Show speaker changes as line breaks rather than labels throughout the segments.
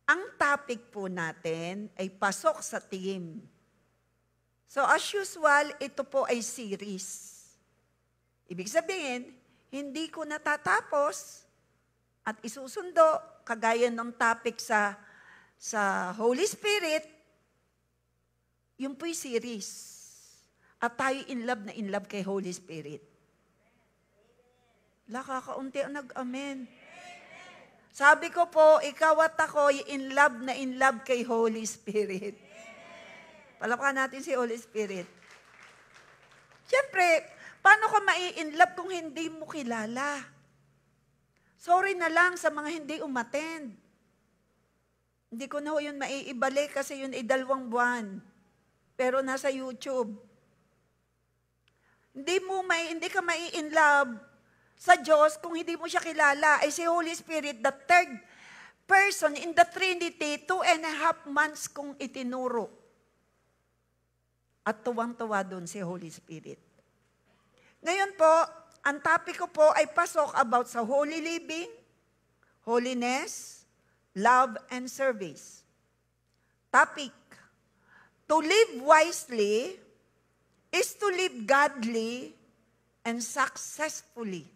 Ang topic po natin ay pasok sa theme. So as usual, ito po ay series. Ibig sabihin, hindi ko natatapos at isusundo, kagaya ng topic sa Holy Spirit, yung po'y series. At tayo in love kay Holy Spirit. Kakaunti ang nag-amen. Sabi ko po, ikaw at ako in love kay Holy Spirit. Palakpakan natin si Holy Spirit. Siyempre, paano ka mai-in love kung hindi mo kilala? Sorry na lang sa mga hindi umattend. Hindi ko na ho yun maiibalik kasi yun ay 2 buwan. Pero nasa YouTube. Hindi ka mai-in love sa Diyos kung hindi mo siya kilala. Ay si Holy Spirit, the third person in the Trinity, 2.5 months kong itinuro. At tuwang-tuwa doon si Holy Spirit. Ngayon po, ang topic ko po ay pasok about sa holy living, holiness, love, and service. Topic, to live wisely is to live godly and successfully.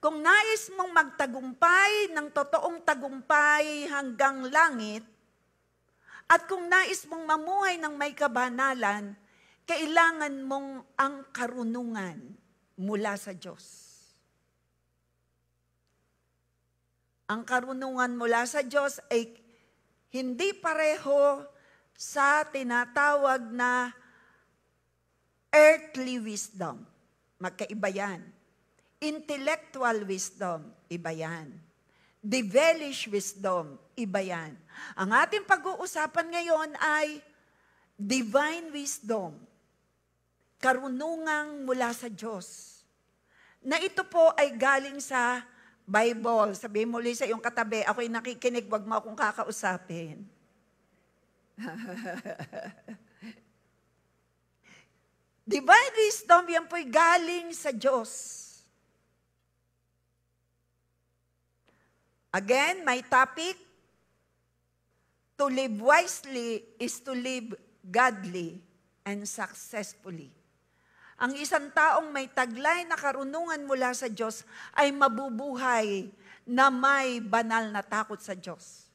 Kung nais mong magtagumpay ng totoong tagumpay hanggang langit, at kung nais mong mamuhay ng may kabanalan, kailangan mong ang karunungan mula sa Diyos. Ang karunungan mula sa Diyos ay hindi pareho sa tinatawag na earthly wisdom. Magkaiba yan. Intellectual wisdom, iba yan. Devilish wisdom, iba yan. Ang ating pag-uusapan ngayon ay divine wisdom, karunungang mula sa Diyos. Na ito po ay galing sa Bible. Sabihin mo, Lisa, yung katabi, ako'y nakikinig, wag mo akong kakausapin. Divine wisdom, yan po'y galing sa Diyos. Again, my topic, to live wisely is to live godly and successfully. Ang isang taong may taglay na karunungan mula sa Diyos ay mabubuhay na may banal na takot sa Diyos.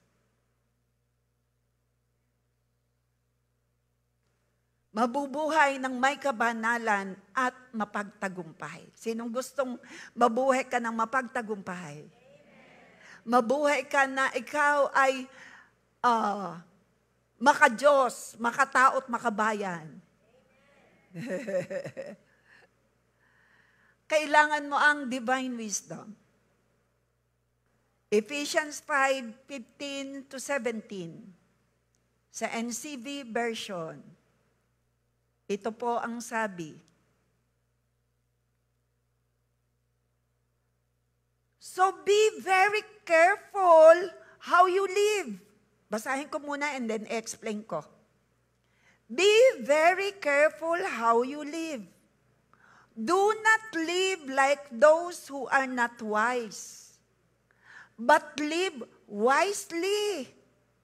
Mabubuhay ng may kabanalan at mapagtagumpay. Sinong gustong mabuhay ka ng mapagtagumpay? Mabuhay ka na ikaw ay maka-Diyos, makatao't makabayan. Kailangan mo ang divine wisdom. Ephesians 5:15-17 sa NCV version. Ito po ang sabi. So be very careful how you live. Basahin ko muna and then explain ko. Be very careful how you live. Do not live like those who are not wise, but live wisely.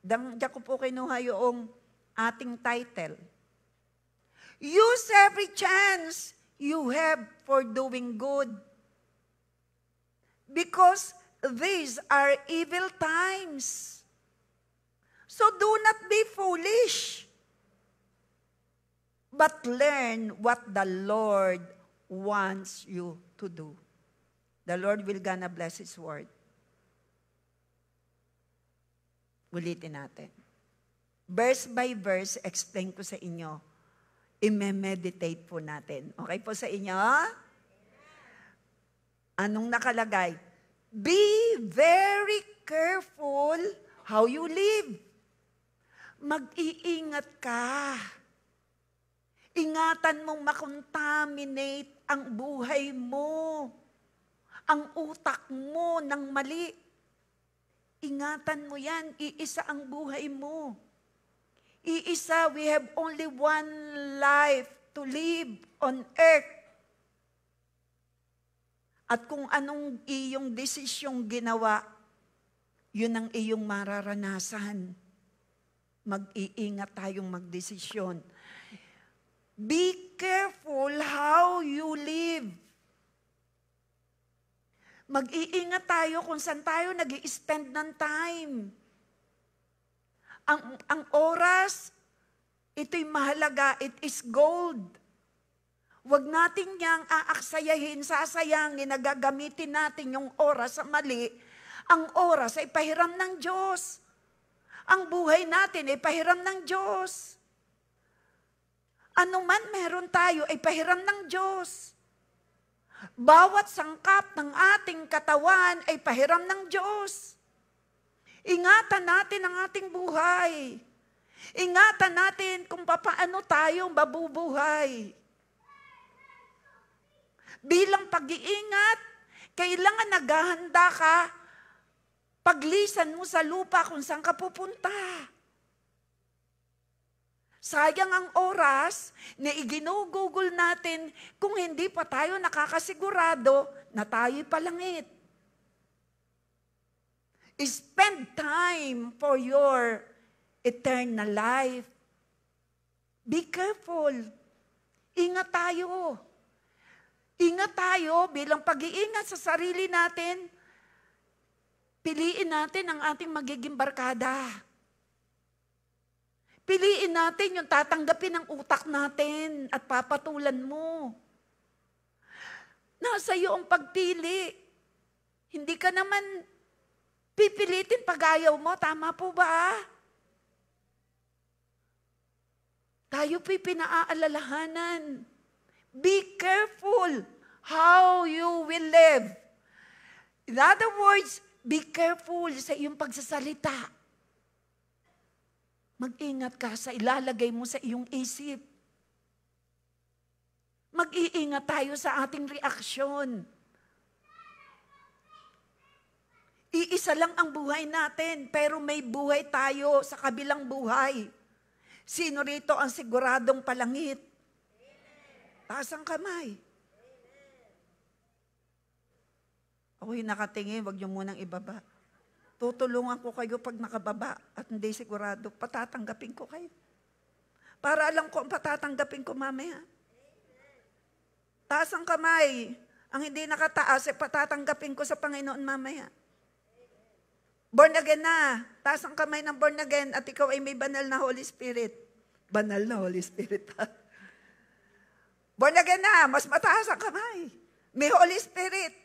Diyan ko po kinuha yung ating title. Use every chance you have for doing good. Because these are evil times. So do not be foolish, but learn what the Lord wants you to do. The Lord will gonna bless His word. Ulitin natin. Verse by verse, explain ko sa inyo. I-meditate po natin. Okay po sa inyo? Anong nakalagay? Be very careful how you live. Mag-iingat ka. Ingatan mong makontaminate ang buhay mo, ang utak mo ng mali. Ingatan mo yan, iisa ang buhay mo. Iisa, we have only one life to live on earth. At kung anong iyong desisyong ginawa, Yun ang iyong mararanasan. Mag-iingat tayong magdesisyon. Be careful how you live. Mag-iingat tayo kung saan tayo nag-i-spend ng time. Ang oras, ito'y mahalaga. It is gold. Huwag natin niyang aaksayahin, sasayangin, nagagamitin natin yung oras sa mali. Ang oras ay pahiram ng Diyos. Ang buhay natin ay pahiram ng Diyos. Ano man meron tayo ay pahiram ng Diyos. Bawat sangkap ng ating katawan ay pahiram ng Diyos. Ingatan natin ang ating buhay. Ingatan natin kung paano tayo mabubuhay. Bilang pag-iingat, kailangan naghahanda ka. Paglisan mo sa lupa kung saan ka pupunta. Sayang ang oras na iginugugol natin kung hindi pa tayo nakakasigurado na tayo'y palangit. Spend time for your eternal life. Be careful. Ingat tayo. Ingat tayo bilang pag-iingat sa sarili natin. Piliin natin ang ating magiging barkada. Piliin natin yung tatanggapin ng utak natin at papatulan mo. Nasa iyo ang pagpili. Hindi ka naman pipilitin pag ayaw mo. Tama po ba? Tayo po'y pinaaalalahanan. Be careful how you will live. In other words, be careful sa iyong pagsasalita. Mag-ingat ka sa ilalagay mo sa iyong isip. Mag-iingat tayo sa ating reaksyon. Iisa lang ang buhay natin, pero may buhay tayo sa kabilang buhay. Sino rito ang siguradong palangit? Taas ang kamay. Ako'y nakatingin, wag niyo munang ibaba. Tutulungan ko kayo pag nakababa at hindi sigurado, patatanggapin ko kayo. Para alam ko ang patatanggapin ko mamaya. Taas ang kamay. Ang hindi nakataas, patatanggapin ko sa Panginoon mamaya. Born again na. Taas ang kamay ng born again at ikaw ay may banal na Holy Spirit. Banal na Holy Spirit. Born again na, mas mataas ang kamay. May Holy Spirit.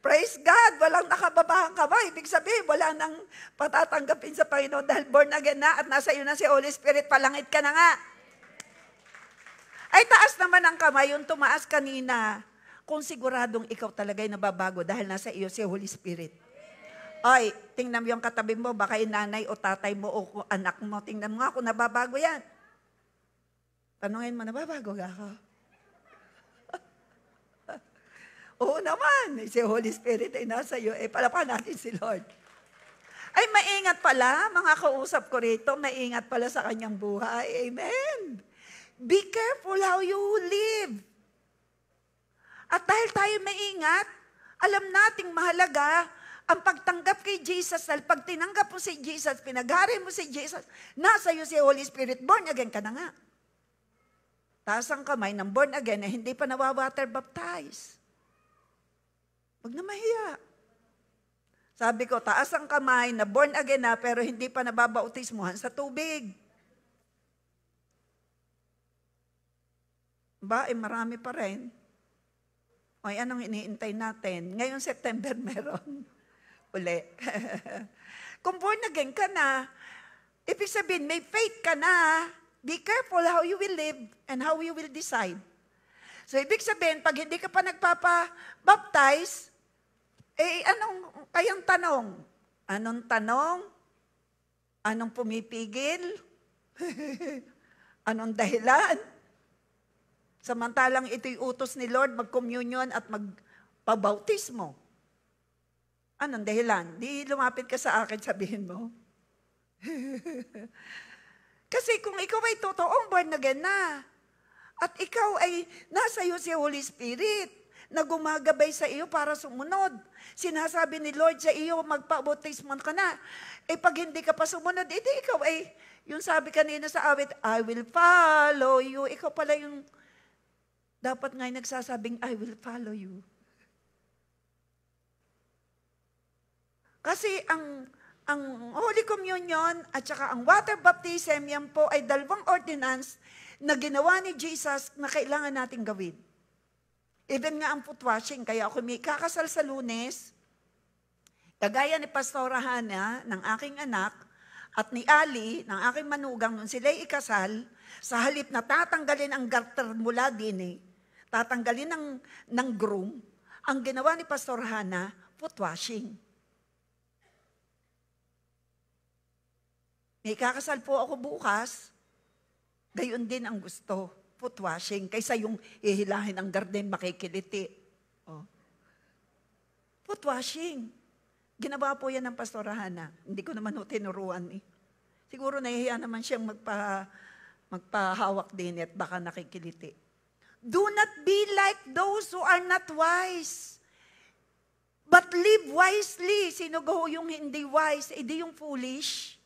Praise God, walang nakababa ang kamay. Ibig sabihin, wala nang patatanggapin sa Panginoon dahil born again na at nasa iyo na si Holy Spirit, palangit ka na nga. Ay, taas naman ang kamay, yung tumaas kanina, kung siguradong ikaw talaga'y nababago dahil nasa iyo si Holy Spirit. Ay, tingnan mo yung katabi mo, baka yung nanay o tatay mo o anak mo, tingnan mo nga kung nababago yan. Tanungin mo, nababago ka ako? Oo naman, si Holy Spirit ay nasa iyo. Palapakan natin si Lord. Ay, maingat pala, mga kausap ko rito, maingat pala sa kanyang buhay. Amen. Be careful how you live. At dahil tayo maingat, alam nating mahalaga ang pagtanggap kay Jesus. Dahil pag tinanggap mo si Jesus, pinaghari mo si Jesus, nasa iyo si Holy Spirit, born again ka na nga. Taas ang kamay ng born again na hindi pa nawawater baptize. Huwag na mahiya. Sabi ko, taas ang kamay na born again na pero hindi pa nababautismuhan sa tubig. Marami pa rin. Ay, anong iniintay natin? Ngayong September meron. Uli. Kung born again ka na, ibig sabihin, may faith ka na. Be careful how you will live and how you will decide. So, ibig sabihin, pag hindi ka pa nagpapa-baptize, anong kayang tanong? Anong tanong? Anong pumipigil? Anong dahilan? Samantalang ito'y utos ni Lord, mag-communion at magpabautismo. Anong dahilan? Di lumapit ka sa akin, sabihin mo. Kasi kung ikaw ay totoong born again na, at ikaw ay nasa iyo si Holy Spirit, na gumagabay sa iyo para sumunod. Sinasabi ni Lord sa iyo, magpa-bautismo ka na. Pag hindi ka pa sumunod, ikaw yung sabi kanina sa awit, I will follow you. Ikaw pala yung dapat nga nagsasabing, I will follow you. Kasi ang Holy Communion at saka ang water baptism, yan po ay dalawang ordinance na ginawa ni Jesus na kailangan nating gawin. Even nga ang foot washing, kaya ako may kakasal sa Lunes, kagaya ni Pastora Hana, ng aking anak, at ni Ali, ng aking manugang, nung sila'y ikasal, sa halip na tatanggalin ang garter mula din tatanggalin ng groom, ang ginawa ni Pastor Hana, foot washing. May kakasal po ako bukas, gayon din ang gusto, foot washing, kaysa yung ihilahin ang garden, makikiliti. Foot washing. Ginawa po yan ng Pastor Hana. Hindi ko naman tinuruan Siguro nahihiya naman siyang magpahawak din at baka nakikiliti. Do not be like those who are not wise, but live wisely. Sino go yung hindi wise? Di yung foolish.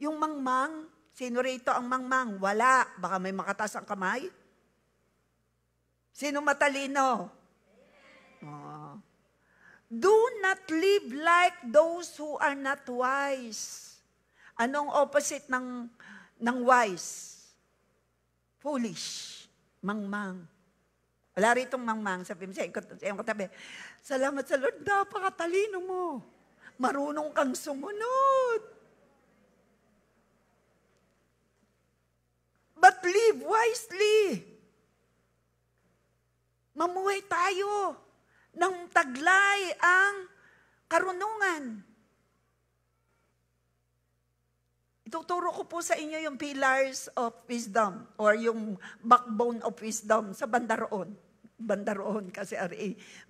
Yung mangmang, sino rito ang mangmang? Wala. Baka may makataas ang kamay. Sino matalino? Do not live like those who are not wise. Anong opposite ng wise? Foolish. Mangmang. Wala ritong mangmang. Sabi mo siya, yung katabi, salamat sa Lord, napakatalino mo. Marunong kang sumunod. But live wisely. Mamuhay tayo ng taglay ang karunungan. Ituturo ko po sa inyo yung pillars of wisdom or yung backbone of wisdom sa bandaroon. Bandaroon kasi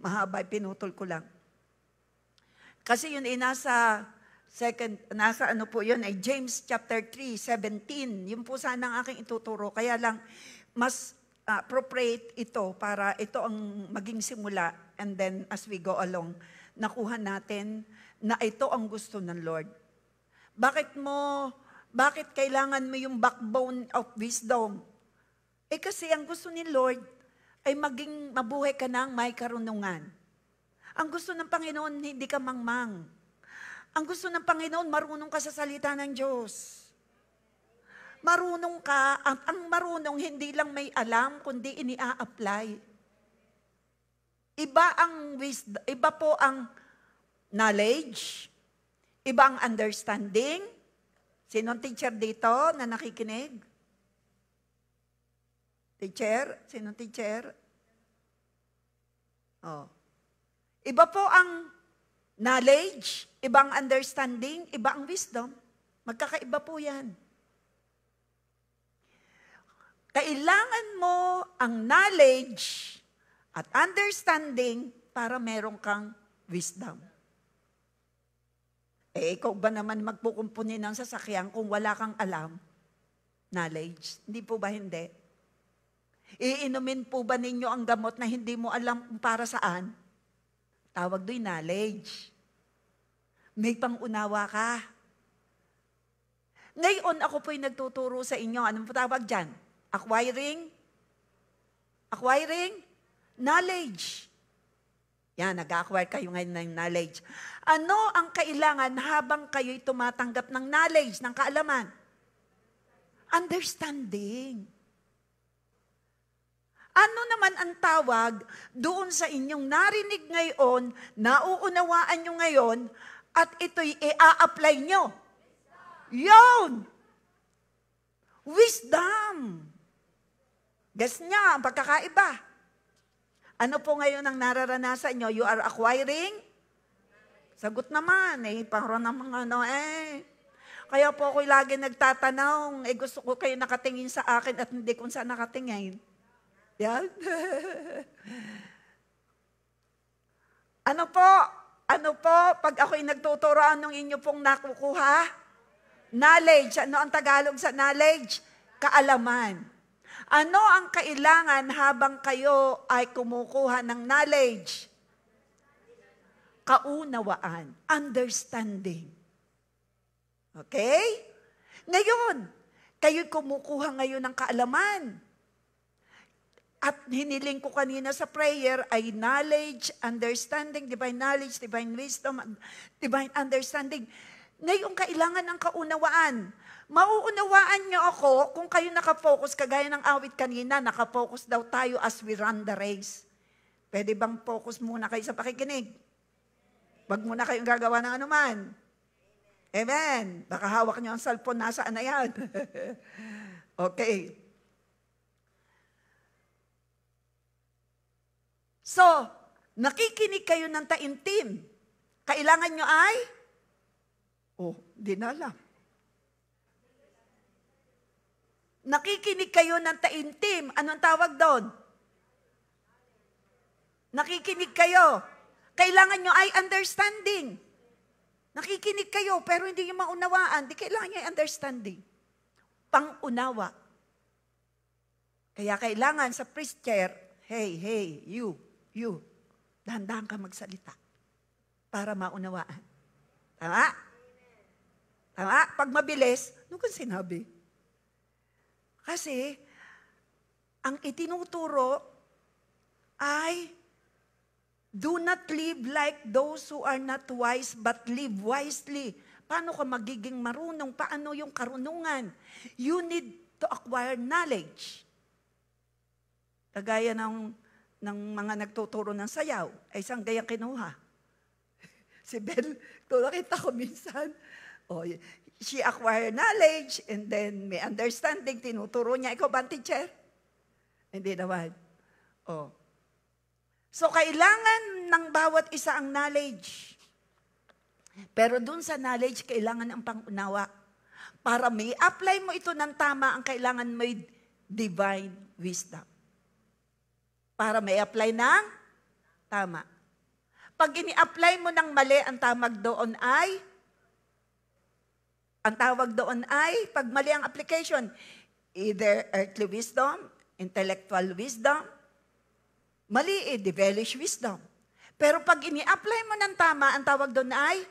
mahaba, pinutol ko lang. Kasi yun nasa James chapter 3:17. Yun po sana ang aking ituturo. Kaya lang, mas appropriate ito para ito ang maging simula. And then, as we go along, nakuha natin na ito ang gusto ng Lord. Bakit kailangan mo yung backbone of wisdom? Kasi ang gusto ni Lord ay mabuhay ka ng may karunungan. Ang gusto ng Panginoon, hindi ka mangmang. Ang gusto ng Panginoon, marunong ka sa salita ng Diyos. Marunong ka, ang marunong hindi lang may alam, kundi inia-apply. Iba po ang knowledge, iba ang understanding. Sinong teacher dito na nakikinig? Teacher? Sinong teacher? Iba po ang knowledge, ibang understanding, iba ang wisdom. Magkakaiba po yan. Kailangan mo ang knowledge at understanding para meron kang wisdom. Ikaw ba naman magpukumpuni ng sasakyan kung wala kang alam? Knowledge. Hindi po ba hindi? Iinumin po ba ninyo ang gamot na hindi mo alam kung para saan? Tawag do'y knowledge. May pangunawa ka. Ngayon, ako po'y nagtuturo sa inyo. Anong tawag dyan? Acquiring knowledge. Yan, nag-acquire kayo ngayon ng knowledge. Ano ang kailangan habang kayo'y tumatanggap ng knowledge, ng kaalaman? Understanding. Ano naman ang tawag doon sa inyong narinig ngayon, nauunawaan nyo ngayon, at ito'y i-a-apply nyo? Yun! Wisdom! Guess niya, ang pagkakaiba. Ano po ngayon ang nararanasan nyo? You are acquiring? Sagot naman, parang naman Kaya po ako'y lagi nagtatanong, gusto ko kayo nakatingin sa akin at hindi kung saan nakatingin. Yan. Ano po, pag ako'y nagtuturo, anong inyo pong nakukuha? Knowledge. Ano ang Tagalog sa knowledge? Kaalaman. Ano ang kailangan habang kayo ay kumukuha ng knowledge? Kaunawaan, understanding. Okay? Ngayon, kayo'y kumukuha ngayon ng kaalaman. At hiniling ko kanina sa prayer ay knowledge, understanding, divine knowledge, divine wisdom, divine understanding. Ngayon, kailangan ng kaunawaan. Mauunawaan niyo ako kung kayo nakafocus, kagaya ng awit kanina, nakafocus daw tayo as we run the race. Pwede bang focus muna kayo sa pakikinig? Wag muna kayong gagawa ng anuman. Amen. Baka hawak niyo ang cellphone, nasaan na yan? Okay. So, nakikinig kayo ng taimtim. Kailangan nyo ay? Di na alam. Nakikinig kayo ng taimtim. Anong tawag doon? Nakikinig kayo. Kailangan nyo ay understanding. Nakikinig kayo, pero hindi nyo maunawaan. Di kailangan nyo ay understanding. Pang-unawa. Kaya kailangan sa priest chair, hey, you, dahan-dahan ka magsalita para maunawaan. Tama? Tama? Pag mabilis, ano kang sinabi? Kasi, ang itinuturo ay, do not live like those who are not wise, but live wisely. Paano ka magiging marunong? Paano yung karunungan? You need to acquire knowledge. Kagaya ng mga nagtuturo ng sayaw, ay isang gayang kinuha. Si Bel, nakita ko minsan, she acquired knowledge, and then may understanding, tinuturo niya. Ikaw ba, teacher? Hindi naman. So, kailangan ng bawat isa ang knowledge. Pero dun sa knowledge, kailangan ang pangunawa. Para may apply mo ito ng tama, ang kailangan may divine wisdom. Para may apply ng tama. Pag ini-apply mo ng mali, ang tawag doon ay, pag mali ang application, either earthly wisdom, intellectual wisdom, mali devilish wisdom. Pero pag ini-apply mo ng tama, ang tawag doon ay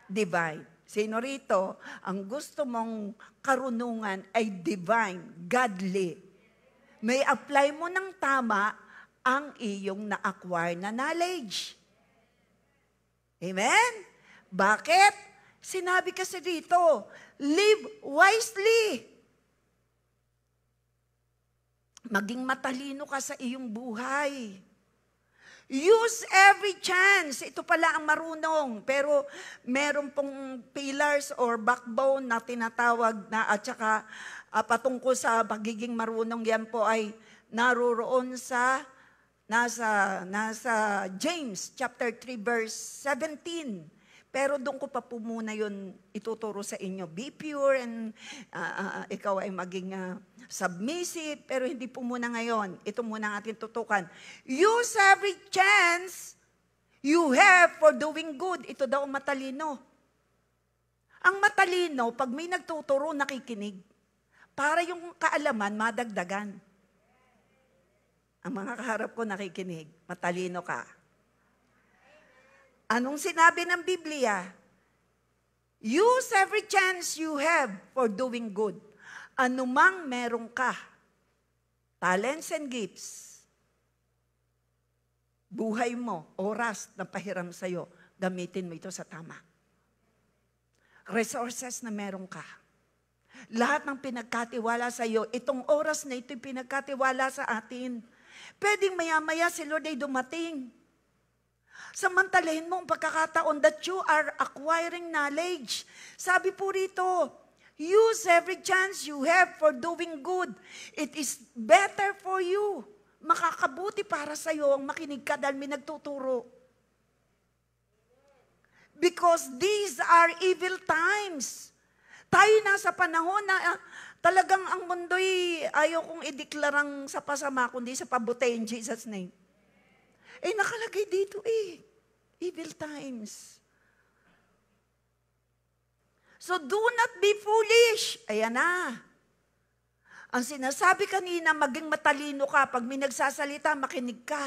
divine. Sino rito, ang gusto mong karunungan ay divine, godly. May apply mo ng tama ang iyong na-acquire na knowledge. Amen? Bakit? Sinabi kasi dito, live wisely. Maging matalino ka sa iyong buhay. Use every chance. Ito pala ang marunong. Pero meron pong pillars or backbone na tinatawag na at saka patungkol sa pagiging marunong, yan po ay naroroon sa nasa James chapter 3 verse 17. Pero doon ko pa po muna yun ituturo sa inyo. Be pure and ikaw ay maging submissive, pero hindi po muna ngayon. Ito muna ang ating tutukan. Use every chance you have for doing good. Ito daw ang matalino. Ang matalino, pag may nagtuturo, nakikinig. Para yung kaalaman, madagdagan. Ang mga kaharap ko nakikinig, matalino ka. Anong sinabi ng Biblia? Use every chance you have for doing good. Anumang meron ka, talents and gifts, buhay mo, oras na pahiram sa'yo, gamitin mo ito sa tama. Resources na meron ka. Lahat ng pinagkatiwala sa iyo, itong oras na ito'y pinagkatiwala sa atin. Pwedeng maya-maya si Lord ay dumating. Samantalahin mo ang pagkakataon that you are acquiring knowledge. Sabi po rito, use every chance you have for doing good. It is better for you. Makakabuti para sa iyo ang makinig ka dahil may nagtuturo. Because these are evil times. Tayo nasa panahon na talagang ang mundo'y ayaw kong ideklarang sa pasama, kundi sa pabuti in Jesus' name. Nakalagay dito evil times. So do not be foolish. Ayan na. Ang sinasabi kanina, maging matalino ka. Pag may nagsasalita, makinig ka.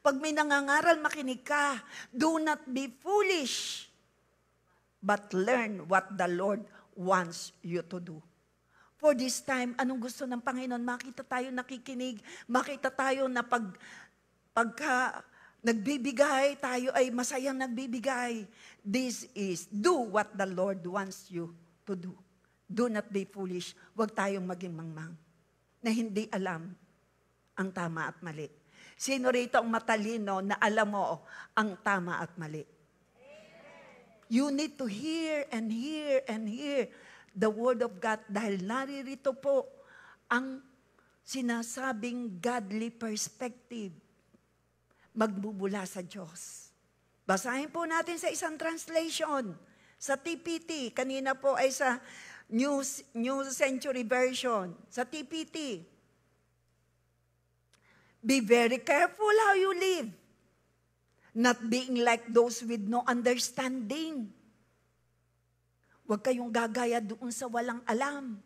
Pag may nangangaral, makinig ka. Do not be foolish, but learn what the Lord wants you to do. For this time, anong gusto ng Panginoon? Makita tayo nakikinig, makita tayo na pagka nagbibigay, tayo ay masayang nagbibigay. This is, do what the Lord wants you to do. Do not be foolish. Huwag tayong maging mangmang na hindi alam ang tama at mali. Sino rito ang matalino na alam mo ang tama at mali? You need to hear and hear and hear the Word of God dahil naririto po ang sinasabing godly perspective magbubula sa Diyos. Basahin po natin sa isang translation, sa TPT. Kanina po ay sa New Century Version, sa TPT. Be very careful how you live, not being like those with no understanding. Huwag kayong gagaya doon sa walang alam.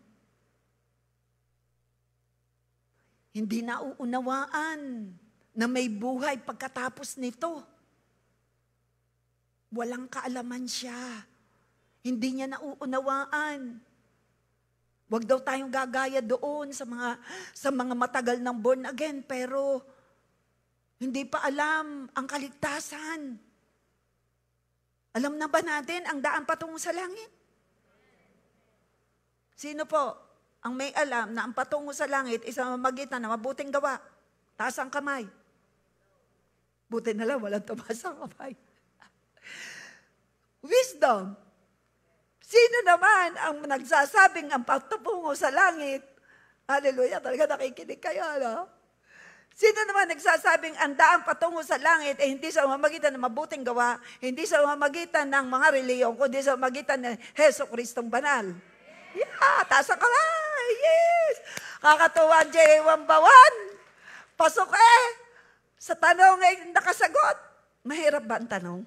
Hindi nauunawaan na may buhay pagkatapos nito. Walang kaalaman siya. Hindi niya nauunawaan. Huwag daw tayong gagaya doon sa mga matagal ng born again, pero hindi pa alam ang kaligtasan. Alam na ba natin ang daan patungo sa langit? Sino po ang may alam na ang patungo sa langit isang mamagitan na mabuting gawa? Taas ang kamay. Buti na lang, walang tumaas ang kamay. Wisdom. Sino naman ang nagsasabing ang pagtupungo sa langit? Hallelujah, talaga nakikinig kayo, no? Sino naman nagsasabing ang daan patungo sa langit ay hindi sa mamagitan ng mabuting gawa, hindi sa mamagitan ng mga reliyon, kundi sa mamagitan ng Heso Kristong banal? Yeah, taas ang kamay, yes! Kakatuwa, J1 Bawan. Pasok sa tanong ay nakasagot. Mahirap ba ang tanong?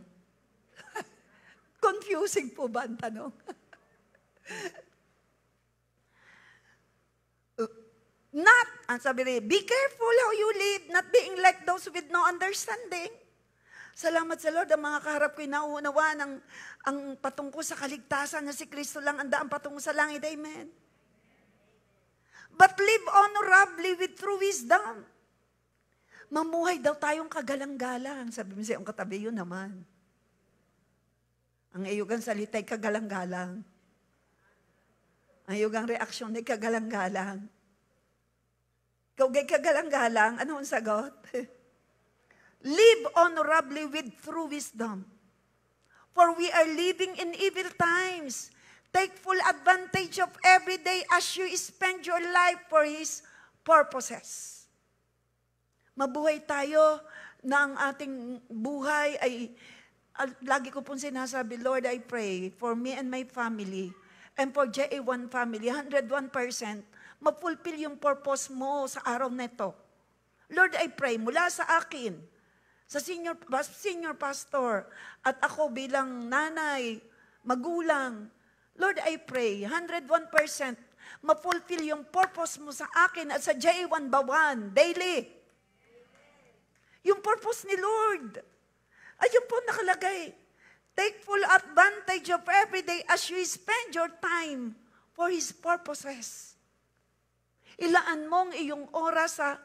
Confusing po ba ang tanong? Not, ang sabi rin, be careful how you live, not being like those with no understanding. Salamat sa Lord, ang mga kaharap ko'y nauunawa ng ang patungko sa kaligtasan na si Kristo lang ang daan patungo sa langit. Amen. But live honorably with true wisdom. Mamuhay daw tayong kagalang-galang. Sabi mo siya, ang katabi yun naman. Ang iyugang salita'y kagalang-galang. Ang iyugang reaksyon ay kagalang-galang. Ikaw gay kagalang-galang, ano ang sagot? Live honorably with true wisdom. For we are living in evil times. Take full advantage of every day as you spend your life for His purposes. Mabuhay tayo na ang ating buhay ay lagi ko pong sinasabi, Lord, I pray for me and my family and for JA1 family, 101%, mapulfill yung purpose mo sa araw na ito. Lord, I pray mula sa akin, sa senior pastor, at ako bilang nanay, magulang, Lord, I pray, 101%, mapulfill yung purpose mo sa akin at sa JA1 Bawan, daily. Yung purpose ni Lord. Ayun po nakalagay. Take full advantage of every day as you spend your time for His purposes. Ilaan mong iyong oras sa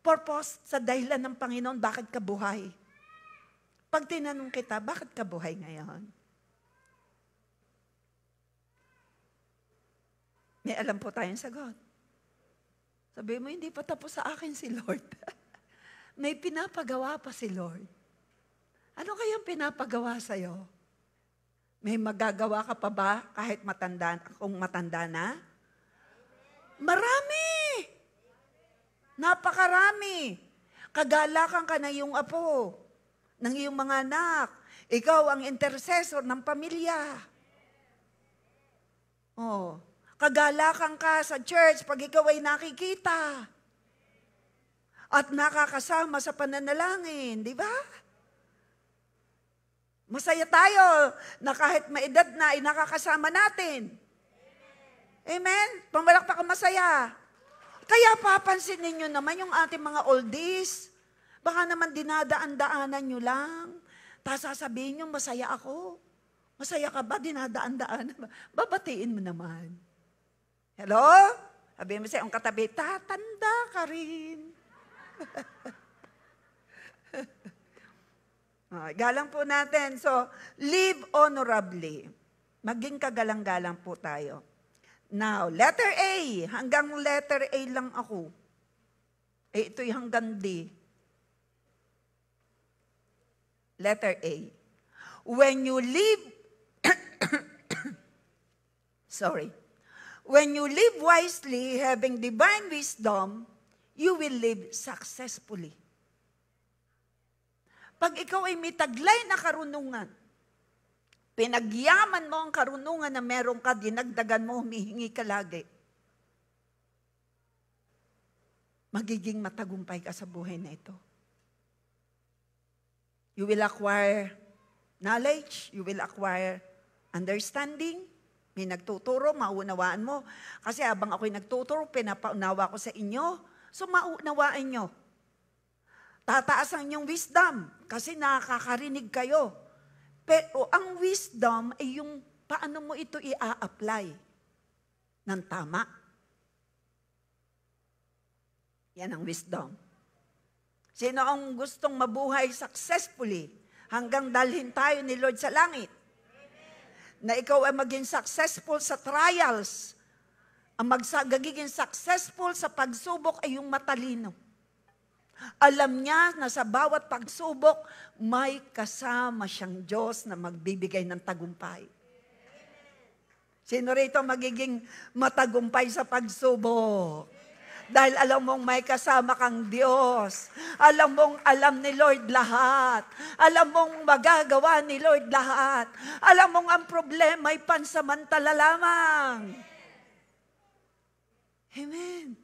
purpose, sa dahilan ng Panginoon, bakit ka buhay. Pag tinanong kita, bakit ka buhay ngayon? May alam po tayong sagot. Sabi mo, hindi pa tapos sa akin si Lord. May pinapagawa pa si Lord. Ano kayang pinapagawa sa'yo? May magagawa ka pa ba kahit kung matanda na? Marami! Napakarami! Kagalakan ka na iyong apo, ng iyong mga anak. Ikaw ang intercessor ng pamilya. Oh, kagalakan ka sa church pag ikaw ay nakikita. At nakakasama sa pananalangin, di ba? Masaya tayo na kahit maedad na ay nakakasama natin. Amen? Pumalakpak ka masaya. Kaya papansinin nyo naman yung ating mga oldies. Baka naman dinadaan-daanan nyo lang. Tapos sasabihin nyo, masaya ako. Masaya ka ba? Dinadaan-daanan ba? Babatiin mo naman. Hello? Sabihin mo sa iyong katabi, tatanda ka rin. Galang po natin. So, live honorably. Maging kagalang-galang po tayo. Now, letter A. Hanggang letter A lang ako. Ito'y hanggang D. Letter A. When you live, when you live wisely, having divine wisdom, you will live successfully. Pag ikaw ay may taglay na karunungan, pinagyaman mo ang karunungan na meron ka, dinagdagan mo, humihingi ka lagi, magiging matagumpay ka sa buhay na ito. You will acquire knowledge, you will acquire understanding. May nagtuturo, maunawaan mo. Kasi habang ako'y nagtuturo, pinapaunawa ko sa inyo, so maunawaan nyo. Tataas ang inyong wisdom kasi nakakarinig kayo. Pero ang wisdom ay yung paano mo ito i-apply ng tama. Yan ang wisdom. Sino ang gustong mabuhay successfully hanggang dalhin tayo ni Lord sa langit? Na ikaw ay maging successful sa trials. Ang magiging successful sa pagsubok ay yung matalino. Alam niya na sa bawat pagsubok, may kasama siyang Diyos na magbibigay ng tagumpay. Sino rito magiging matagumpay sa pagsubok? Dahil alam mong may kasama kang Diyos. Alam mong alam ni Lord lahat. Alam mong magagawa ni Lord lahat. Alam mong ang problema ay pansamantala lamang. Amen.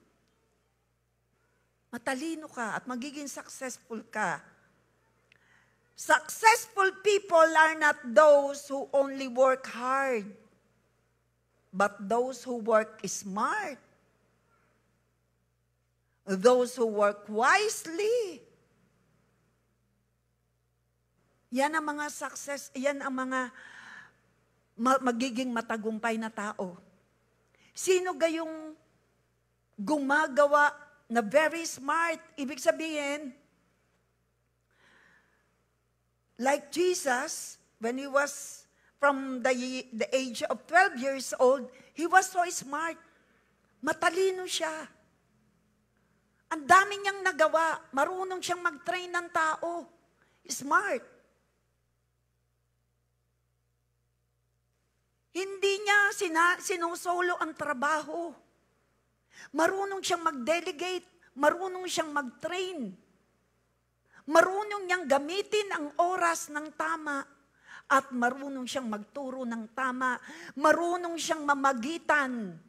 Matalino ka at magiging successful ka. Successful people are not those who only work hard, but those who work smart. Those who work wisely. Yan ang mga success, yan ang mga magiging matagumpay na tao. Sino gayong gumagawa na very smart? Ibig sabihin, like Jesus, when he was from the age of 12 years old, he was so smart. Matalino siya. Ang dami niyang nagawa. Marunong siyang mag-train ng tao. Smart. Hindi niya sinusolo ang trabaho. Marunong siyang mag-delegate. Marunong siyang mag-train. Marunong niyang gamitin ang oras ng tama. At marunong siyang magturo ng tama. Marunong siyang mamagitan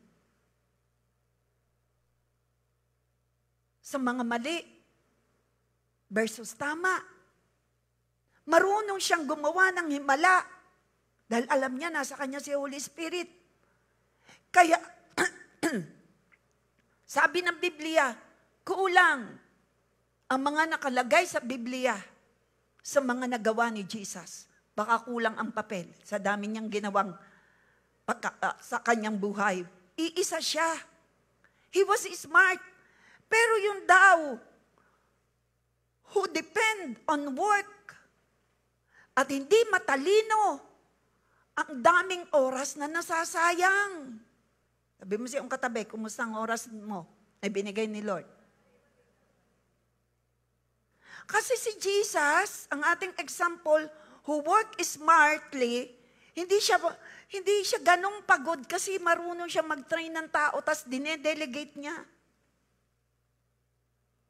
sa mga mali versus tama. Marunong siyang gumawa ng himala dahil alam niya nasa kanya si Holy Spirit. Kaya, sabi ng Biblia, kulang ang mga nakalagay sa Biblia sa mga nagawa ni Jesus. Baka kulang ang papel sa dami niyang ginawang sa kanyang buhay. Iisa siya. He was smart. Pero yung daw, who depend on work at hindi matalino, ang daming oras na nasasayang. Sabi mo siyang katabi, kumusta ang oras mo na binigay ni Lord? Kasi si Jesus, ang ating example, who work smartly, hindi siya ganong pagod kasi marunong siya mag-train ng tao, tas dinedelegate niya.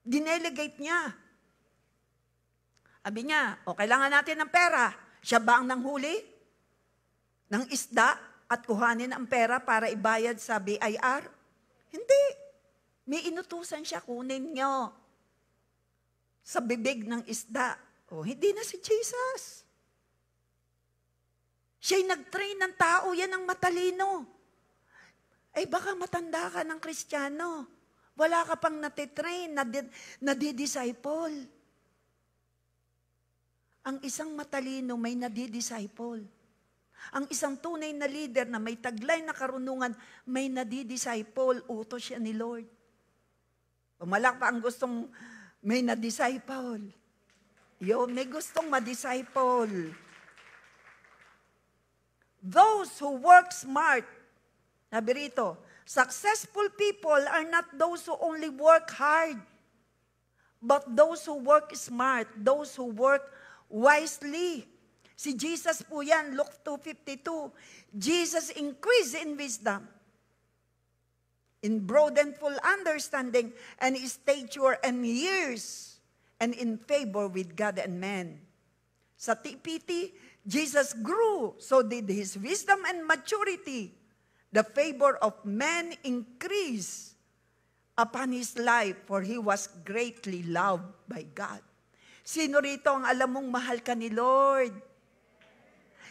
Dinelegate niya. Sabi niya, kailangan natin ng pera. Siya ba ang nanghuli ng isda at kuhanin ang pera para ibayad sa BIR? Hindi. May inutusan siya, kunin niyo sa bibig ng isda. Hindi na si Jesus. Siya'y nag-train ng tao, yan ang matalino. Baka matanda ka ng Kristiyano. Wala ka pang natitrain, nadidisciple. Ang isang matalino may nadidisciple. Ang isang tunay na leader na may taglay na karunungan, may nadidisciple, utos siya ni Lord. Malak pa ang gustong may nadisciple. May gustong madisciple. Those who work smart, sabi rito, successful people are not those who only work hard, but those who work smart, those who work wisely. Si Jesus po yan, Luke 2:52. Jesus increased in wisdom, in broad and full understanding, and stature and years, and in favor with God and man. Sa TPT, Jesus grew, so did his wisdom and maturity. The favor of man increased upon his life, for he was greatly loved by God. Sino rito ang alam mong mahal ka ni Lord?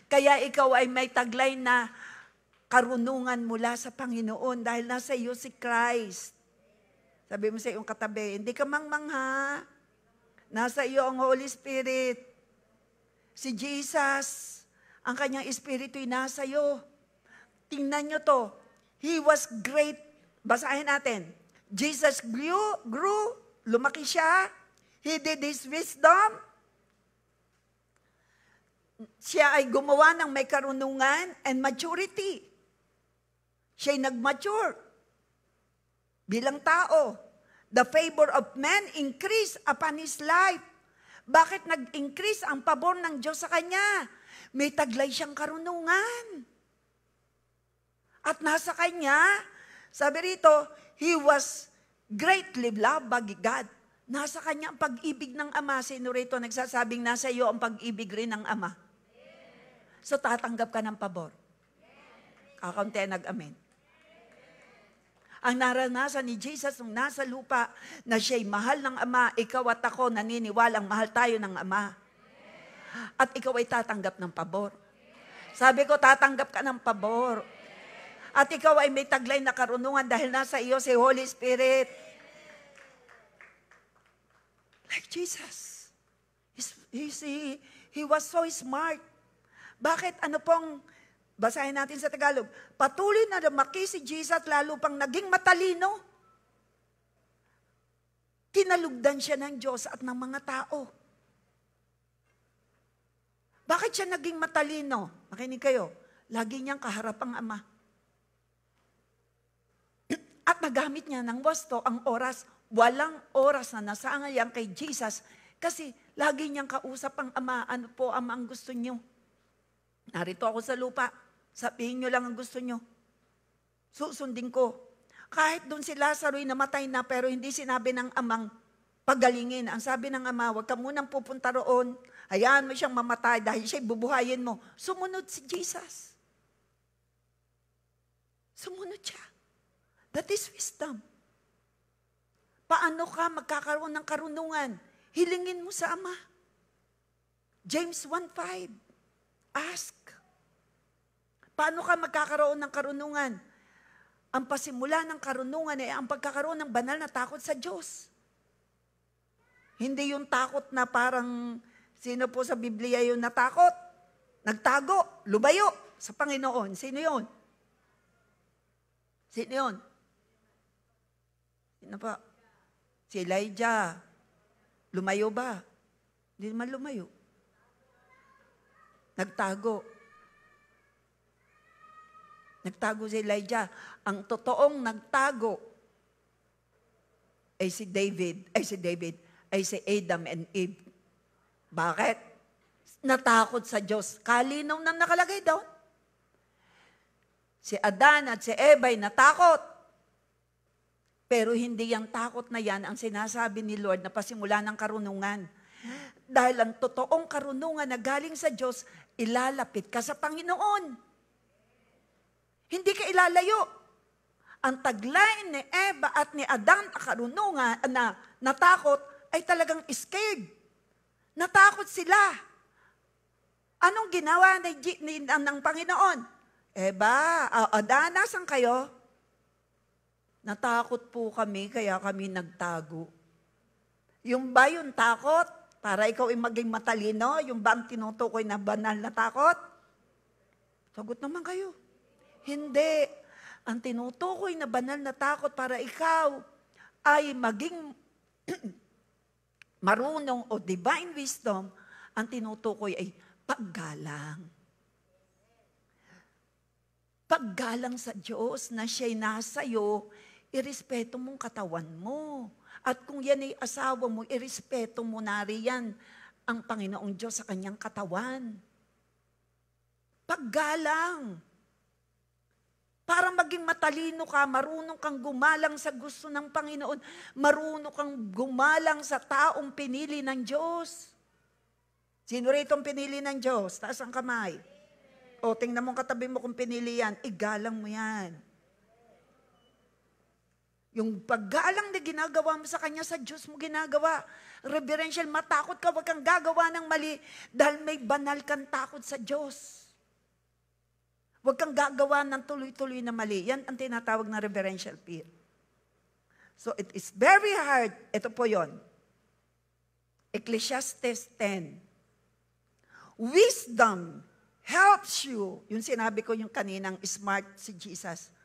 Kaya ikaw ay may taglay na karunungan mula sa Panginoon dahil nasa iyo si Christ. Sabi mo sa iyong katabi, hindi ka mangmangha. Nasa iyo ang Holy Spirit. Si Jesus, ang kanyang Espiritu ay nasa iyo. Tingnan nyo to. He was great. Basahin natin. Jesus grew, lumaki siya. He did his wisdom. Siya ay gumawa ng may karunungan and maturity. Siya ay nag-mature bilang tao. The favor of man increased upon his life. Bakit nag-increase ang pabor ng Diyos sa kanya? May taglay siyang karunungan. At nasa kanya, sabi rito, he was greatly loved by God. Nasa kanya ang pag-ibig ng Ama. Sino rito nagsasabing nasa iyo ang pag-ibig rin ng Ama? So tatanggap ka ng pabor. Kakaunti nag-amen. Ang naranasan ni Jesus nung nasa lupa na siya'y mahal ng Ama, ikaw at ako naniniwalang mahal tayo ng Ama. At ikaw ay tatanggap ng pabor. Sabi ko, tatanggap ka ng pabor. At ikaw ay may taglay na karunungan dahil nasa iyo si Holy Spirit. Like Jesus. He was so smart. Bakit? Ano pong, basahin natin sa Tagalog, patuloy na lumaki si Jesus, lalo pang naging matalino. Tinalugdan siya ng Diyos at ng mga tao. Bakit siya naging matalino? Makinig kayo, lagi niyang kaharap ang Ama. At nagamit niya ng wasto ang oras, walang oras na nasangayang kay Jesus, kasi lagi niyang kausap ang Ama, ano po Ama ang gusto niyo? Narito ako sa lupa. Sabihin nyo lang ang gusto nyo. Susundin ko. Kahit doon si Lazaro'y namatay na pero hindi sinabi ng amang pagalingin. Ang sabi ng ama, huwag ka munang pupunta roon. Hayaan mo siyang mamatay dahil siya'y bubuhayin mo. Sumunod si Jesus. Sumunod siya. That is wisdom. Paano ka magkakaroon ng karunungan? Hilingin mo sa Ama. James 1:5. Ask. Paano ka magkakaroon ng karunungan? Ang pasimula ng karunungan ay ang pagkakaroon ng banal na takot sa Diyos. Hindi yung takot na parang, sino po sa Biblia yung natakot? Nagtago, lumayo sa Panginoon. Sino yun? Sino yun? Sino pa? Si Elijah. Lumayo ba? Hindi naman lumayo. Nagtago. Nagtago si Elijah. Ang totoong nagtago ay si Adam and Eve. Bakit? Natakot sa Diyos. Kalinaw na nakalagay doon. Si Adan at si Eva ay natakot. Pero hindi yung takot na yan ang sinasabi ni Lord na pasimula ng karunungan. Dahil ang totoong karunungan na galing sa Diyos, ilalapit ka sa Panginoon. Hindi ka ilalayo. Ang taglay ni Eva at ni Adan na karunungan na natakot ay talagang scared. Natakot sila. Anong ginawa ng Panginoon? Eva, Adan, nasan kayo? Natakot po kami, kaya kami nagtago. Yung ba yung takot? Para ikaw ay maging matalino? Yung ba ang tinutukoy na banal na takot? Sagot naman kayo. Hindi. Ang tinutukoy na banal na takot para ikaw ay maging marunong o divine wisdom, ang tinutukoy ay paggalang. Paggalang sa Diyos na siya'y nasa iyo, irespeto mong katawan mo. At kung yan ay asawa mo, irespeto mo na riyan ang Panginoong Diyos sa kanyang katawan. Paggalang. Para maging matalino ka, marunong kang gumalang sa gusto ng Panginoon, marunong kang gumalang sa taong pinili ng Diyos. Sino rito ang pinili ng Diyos? Taas ang kamay. O, tingnan mo katabi mo kung pinili yan, igalang mo yan. Yung paggalang na ginagawa mo sa Kanya, sa Diyos mo ginagawa. Reverential, matakot ka, wag kang gagawa ng mali dahil may banal kang takot sa Diyos. Huwag kang gagawa ng tuloy-tuloy na mali. Yan ang tinatawag na reverential fear. So it is very hard. Ito po yon. Ecclesiastes 10. Wisdom helps you. Yung sinabi ko yung kaninang smart si Jesus.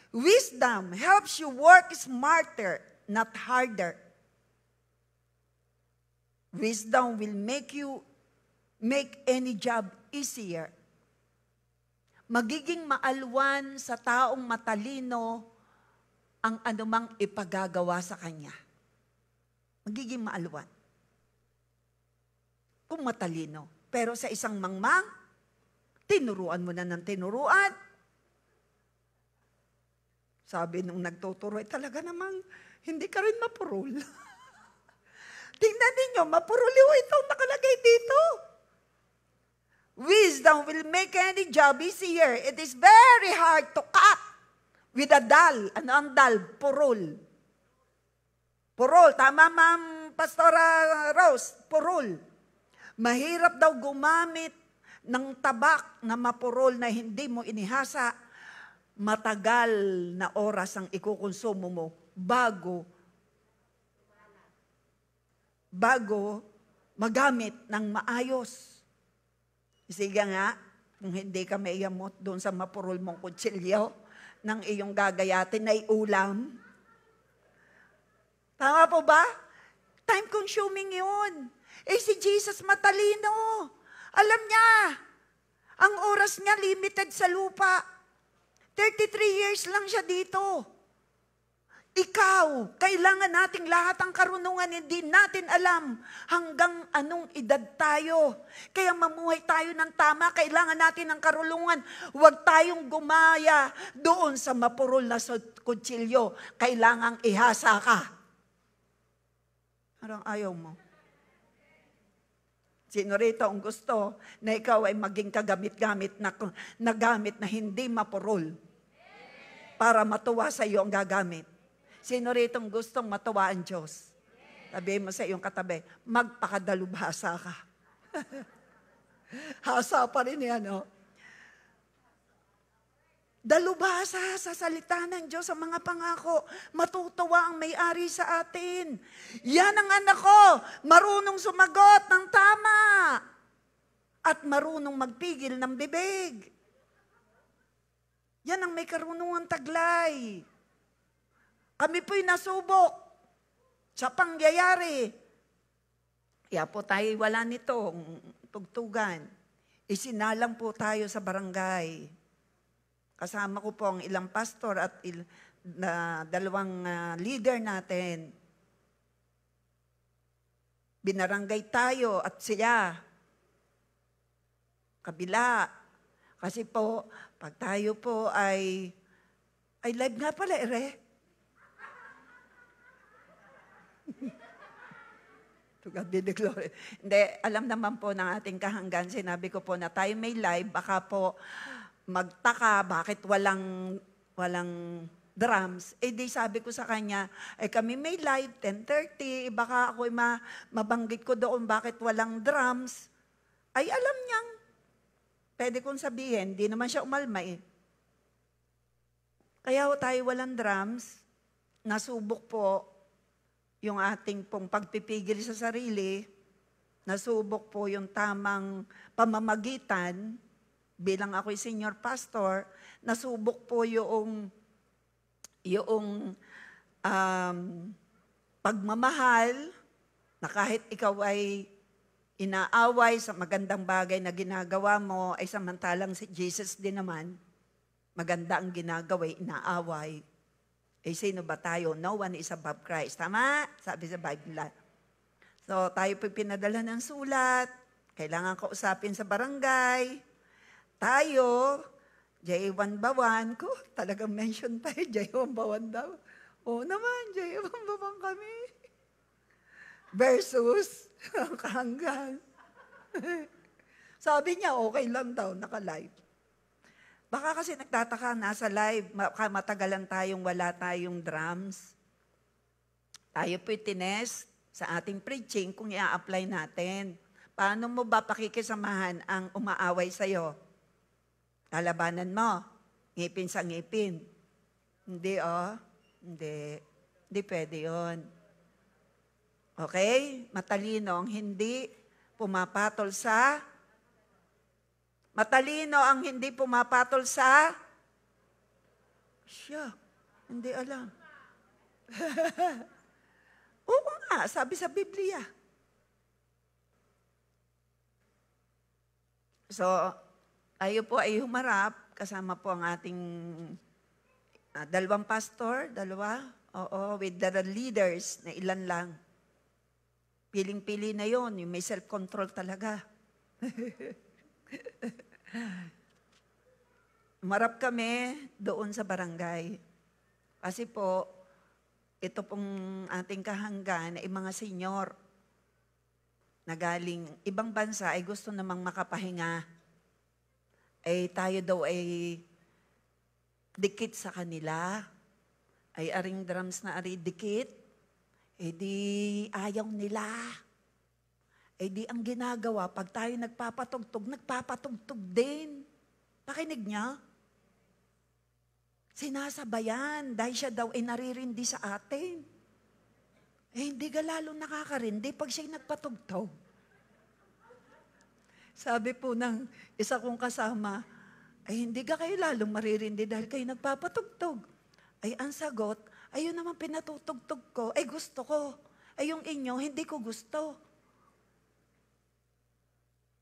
Wisdom helps you work smarter, not harder. Wisdom will make any job easier. Magiging maalwan sa taong matalino ang anumang ipagagawa sa kanya. Magiging maalwan. Kung matalino. Pero sa isang mangmang, tinuruan mo na ng tinuruan. Sabi nung nagtuturo, talaga namang hindi ka rin mapurol. Tingnan ninyo, mapuruliw itong nakalagay dito. Wisdom will make any job easier. It is very hard to cut with a dal. Ano ang dal? Purol. Purol. Tama, Ma'am Pastora Rose? Purol. Mahirap daw gumamit ng tabak na mapurol na hindi mo inihasa. Matagal na oras ang ikukonsumo mo bago magamit ng maayos. Sige nga, kung hindi ka maiyamot doon sa mapurol mong kutsilyo ng iyong gagayatin ay ulam. Tama po ba? Time-consuming yun. Eh si Jesus matalino. Alam niya, ang oras niya limited sa lupa. 33 years lang siya dito. Ikaw, kailangan nating lahat ang karunungan, hindi natin alam hanggang anong edad tayo. Kaya mamuhay tayo ng tama, kailangan natin ang karunungan. Huwag tayong gumaya doon sa mapurol na kutsilyo. Kailangang ihasa ka. Parang ayaw mo. Sino rito ang gusto na ikaw ay maging kagamit-gamit na gamit na hindi mapurol para matuwa sa iyo ang gagamit? Sino rito ang gustong matuwa ang Diyos? Sabihin mo sa iyong katabi, magpakadalubhasa ka. Hasa pa rin yan, no? Dalubhasa sa salita ng Diyos, sa mga pangako. Matutuwa ang may-ari sa atin. Yan ang anak ko, marunong sumagot ng tama. At marunong magpigil ng bibig. Yan ang may karunungan taglay. Kami po'y nasubok sa pangyayari. Kaya po tayo wala nitong tugtugan. Isinalang po tayo sa barangay. Kasama ko po ang ilang pastor at dalawang leader natin. Binarangay tayo at sila. Kabila. Kasi po, pag tayo po ay live nga pala, To God be the glory. Hindi, alam naman po ng ating kahanggan, sinabi ko po na tayo may live, baka po magtaka bakit walang drums. Eh di sabi ko sa kanya, kami may live, 10:30, baka ako'y mabanggit ko doon bakit walang drums. Ay alam niyang, pwede kong sabihin, di naman siya umalma eh. Kaya tayo walang drums, nasubok po yung ating pong pagpipigil sa sarili, nasubok po yung tamang pamamagitan, bilang ako'y senior pastor, nasubok po yung pagmamahal, na kahit ikaw ay inaaway sa magandang bagay na ginagawa mo, ay samantalang si Jesus din naman, maganda ang ginagawa, inaaway. Eh, sino ba tayo? No one is above Christ. Tama? Sabi sa Bible. So, tayo po pinadala ng sulat. Kailangan kausapin sa barangay. Tayo, J1 Bawan, ko, talagang mention tayo, J1 Bawan daw. Oo naman, J1 Bawan kami. Versus, Kahanggan. Sabi niya, okay lang daw, naka-live. Baka kasi nagtataka, nasa live, matagalan tayong wala tayong drums. Tayo po tinest sa ating preaching kung i-apply natin. Paano mo ba pakikisamahan ang umaaway sa'yo? Lalabanan mo, ngipin sa ngipin. Hindi, Hindi. Hindi pwede yun. Okay? Matalino ang hindi pumapatol sa siya, hindi alam. Oo nga, sabi sa Biblia. So, tayo po ay humarap, kasama po ang ating dalawang pastor, with the leaders na ilan lang. Piling-pili na yon, yung may self-control talaga. Marap kami doon sa barangay. Kasi po, ito pong ating kahanggan ay mga senyor na galing ibang bansa ay gusto namang makapahinga. Ay tayo daw ay dikit sa kanila. Ay aring drums na ari dikit. Eh di ayaw nila. Eh di ang ginagawa, pag tayo nagpapatugtog din. Pakinig niya. Sinasabayan dahil siya daw ay naririndi sa atin. Eh hindi ka lalong nakakarindi pag siya'y nagpatugtog. Sabi po ng isa kong kasama, ay hindi ka kayo lalong maririndi dahil kayo nagpapatugtog. Ay ang sagot, ayun naman pinatutugtog ko, ay gusto ko. Ay yung inyo, hindi ko gusto.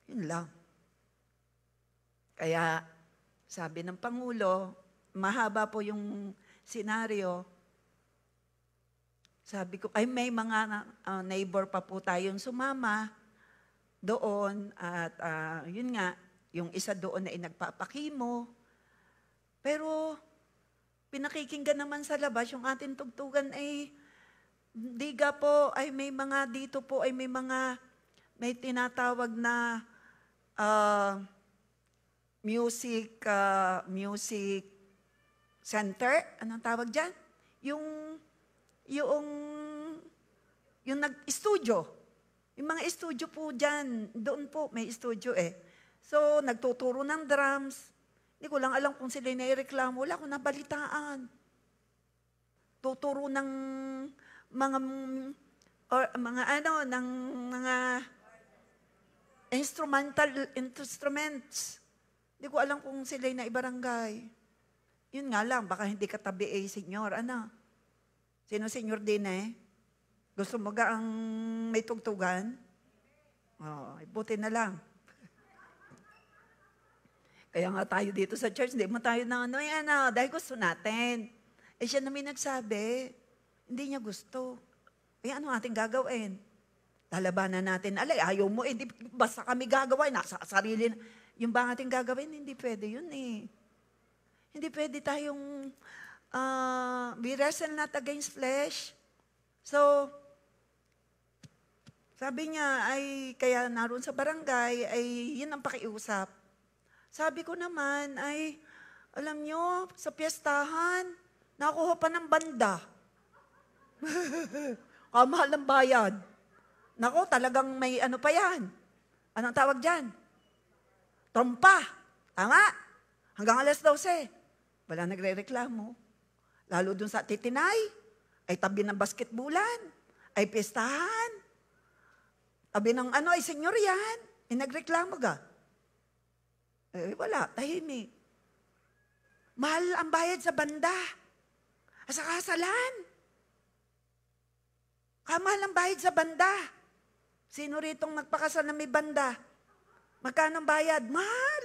Yun lang. Kaya sabi ng Pangulo, mahaba po yung senaryo. Sabi ko, ay may mga neighbor pa po tayong sumama doon at yun nga, yung isa doon ay nagpapakimo. Pero pinakikinggan naman sa labas, yung ating tugtugan ay diga po, ay may mga dito po, ay may tinatawag na music center, anong tawag dyan? Yung nag-studio. Yung mga studio po dyan, doon po may studio eh. So, nagtuturo ng drums. Hindi ko lang alam kung sila naireklamo. Wala akong nabalitaan. Tuturo ng mga instruments. Hindi ko alam kung sila naibarangay. Yun nga lang, baka hindi katabi senyor. Ano? Sino senyor din Gusto mo ga ang may tugtugan? Buti na lang. Kaya nga tayo dito sa church, hindi mo tayo dahil gusto natin. Eh siya namin nagsabi, hindi niya gusto. Eh ano ating gagawin? Lalabanan natin. Ayaw mo, hindi basta kami gagawin, nasa sarili na. Yung ba ating gagawin, hindi pwede yun Hindi pwede tayong, we wrestle not against flesh. So, sabi niya, ay kaya naroon sa barangay, ay yun ang pakiusap. Sabi ko naman, ay alam nyo, sa piyestahan, nakuha pa ng banda. Kamahal ng bayad. Nako, talagang may ano pa yan. Anong tawag dyan? Trompa. Tama? Hanggang 12:00. Wala nagre-reklamo. Lalo dun sa titinay. ay tabi ng basketbulan, ay pistahan, tabi ng ay senyor yan, nagreklamo ka. Wala, tahimik. Mahal ang bayad sa banda. Sa kasalan. Kamahal ang bayad sa banda. Sino ritong nagpakasal na may banda? Magkano ang bayad? Mahal.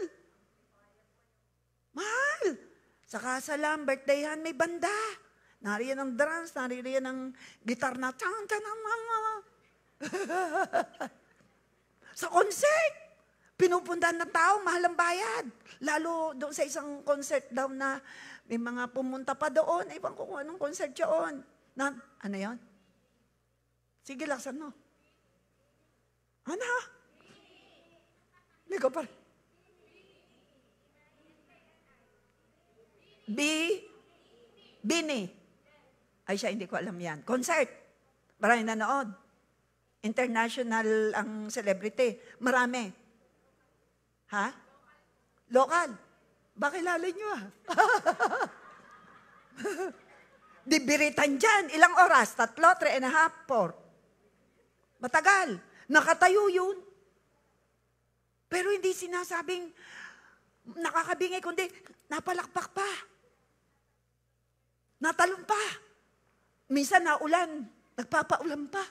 Mahal. Sa kasalan, birthdayhan, may banda. Nariyan ang drums, nariyan ang gitar na tang tang sa concert, pinupuntahan ng tao, mahal ang bayad. Lalo doon sa isang concert daw na may mga pumunta pa doon. Ibang ko kung anong concert yun. Ano yun? Sige, laksan mo. Ano? Hindi ko pa. Bini. Ay siya, hindi ko alam yan. Concert. Maraming nanood. International ang celebrity. Marami. Ha? Local. Bakilala nyo Dibiritan dyan. Ilang oras? 3, 3.5, 4. Matagal. Nakatayo yun. Pero hindi sinasabing nakakabingay, kundi napalakpak pa. Natalon pa. Minsan naulan. Nagpapaulan pa.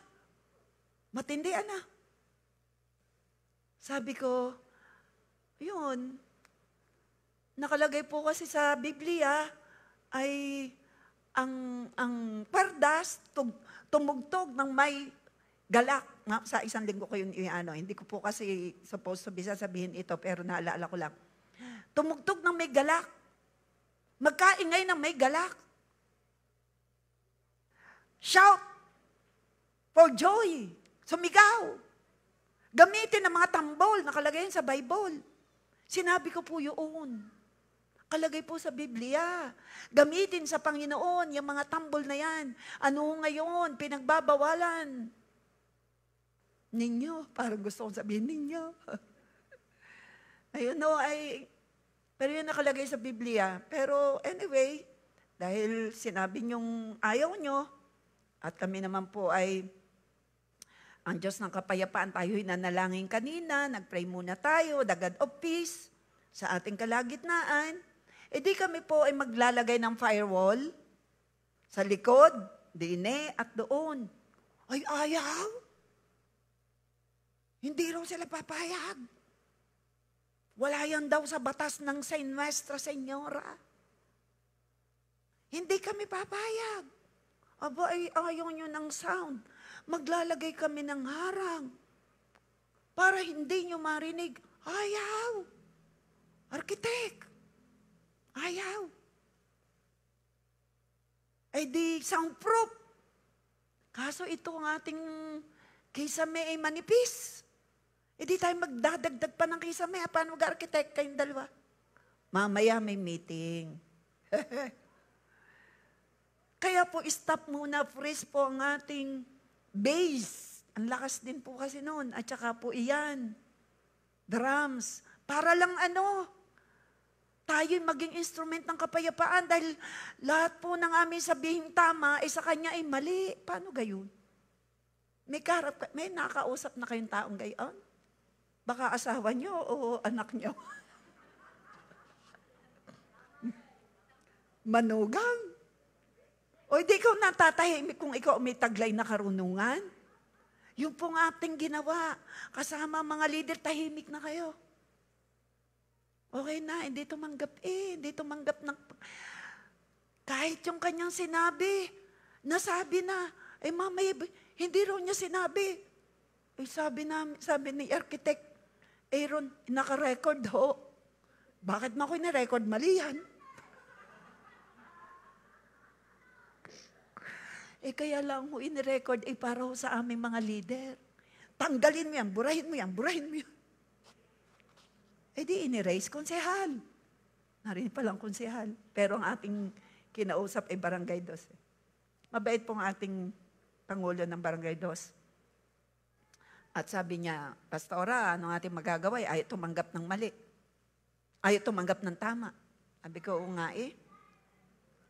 Matindi na. Sabi ko, yun, nakalagay po kasi sa Biblia ay ang pardas tumugtog ng may galak. Sa isang linggo ko yun hindi ko po kasi supposed to be sasabihin ito, pero naalala ko lang. Tumugtog ng may galak. Magkaingay ng may galak. Shout for joy. Sumigaw. Gamitin ang mga tambol, nakalagay yun sa Bible. Sinabi ko po yun. Kalagay po sa Biblia. Gamitin sa Panginoon yung mga tambol na yan. Ano ngayon? Pinagbabawalan. Ninyo. Parang gusto kong sabihin ninyo. Ayun pero yun nakalagay sa Biblia. Pero anyway, dahil sinabi nyong ayaw nyo, at kami naman po ay ang Diyos ng kapayapaan, tayo'y nanalangin kanina, nagpray muna tayo, the God of peace, sa ating kalagitnaan. Di kami po ay maglalagay ng firewall sa likod, dine at doon. Ay, ayaw. Hindi raw sila papayag. Wala yan daw sa batas ng Saint Nuestra Señora. Hindi kami papayag. Aba, ay ayaw nyo ng sound. Maglalagay kami ng harang para hindi nyo marinig. Ayaw. Arkitek. Ayaw. Ay di soundproof. Kaso ito ang ating kisame ay manipis. Di tayo magdadagdag pa ng kisame. Paano mag-arkitek kayong dalawa? Mamaya may meeting. Kaya po, stop muna, freeze po ang ating bass. Ang lakas din po kasi noon. At saka po iyan. Drums. Para lang tayo'y maging instrument ng kapayapaan dahil lahat po ng aming sabihin tama, sa kanya ay mali. Paano gayon? May nakausap na kayong taong gayon? Baka asawa nyo o anak nyo? Manugang. O hindi ikaw natatahimik kung ikaw may taglay na karunungan? Yung pong ating ginawa, kasama mga leader, tahimik na kayo. Okay na, hindi tumanggap hindi tumanggap ng... Kahit yung kanyang sinabi, nasabi na, mamaya, hindi raw niya sinabi. Sabi ni architect, Aaron, naka-record ho. Bakit mo ako na-record? Mali yan. Kaya lang ho in-record para ho sa aming mga leader. Tanggalin mo yan, burahin mo yan, burahin mo yan. Di in-erase, konsehal. Narinig palang konsehal. Pero ang ating kinausap ay Barangay 2. Mabait pong ating Pangulo ng Barangay 2. At sabi niya, Pastora, anong ating magagawa? Ayaw tumanggap ng mali. Ayaw tumanggap ng tama. Sabi ko, oo nga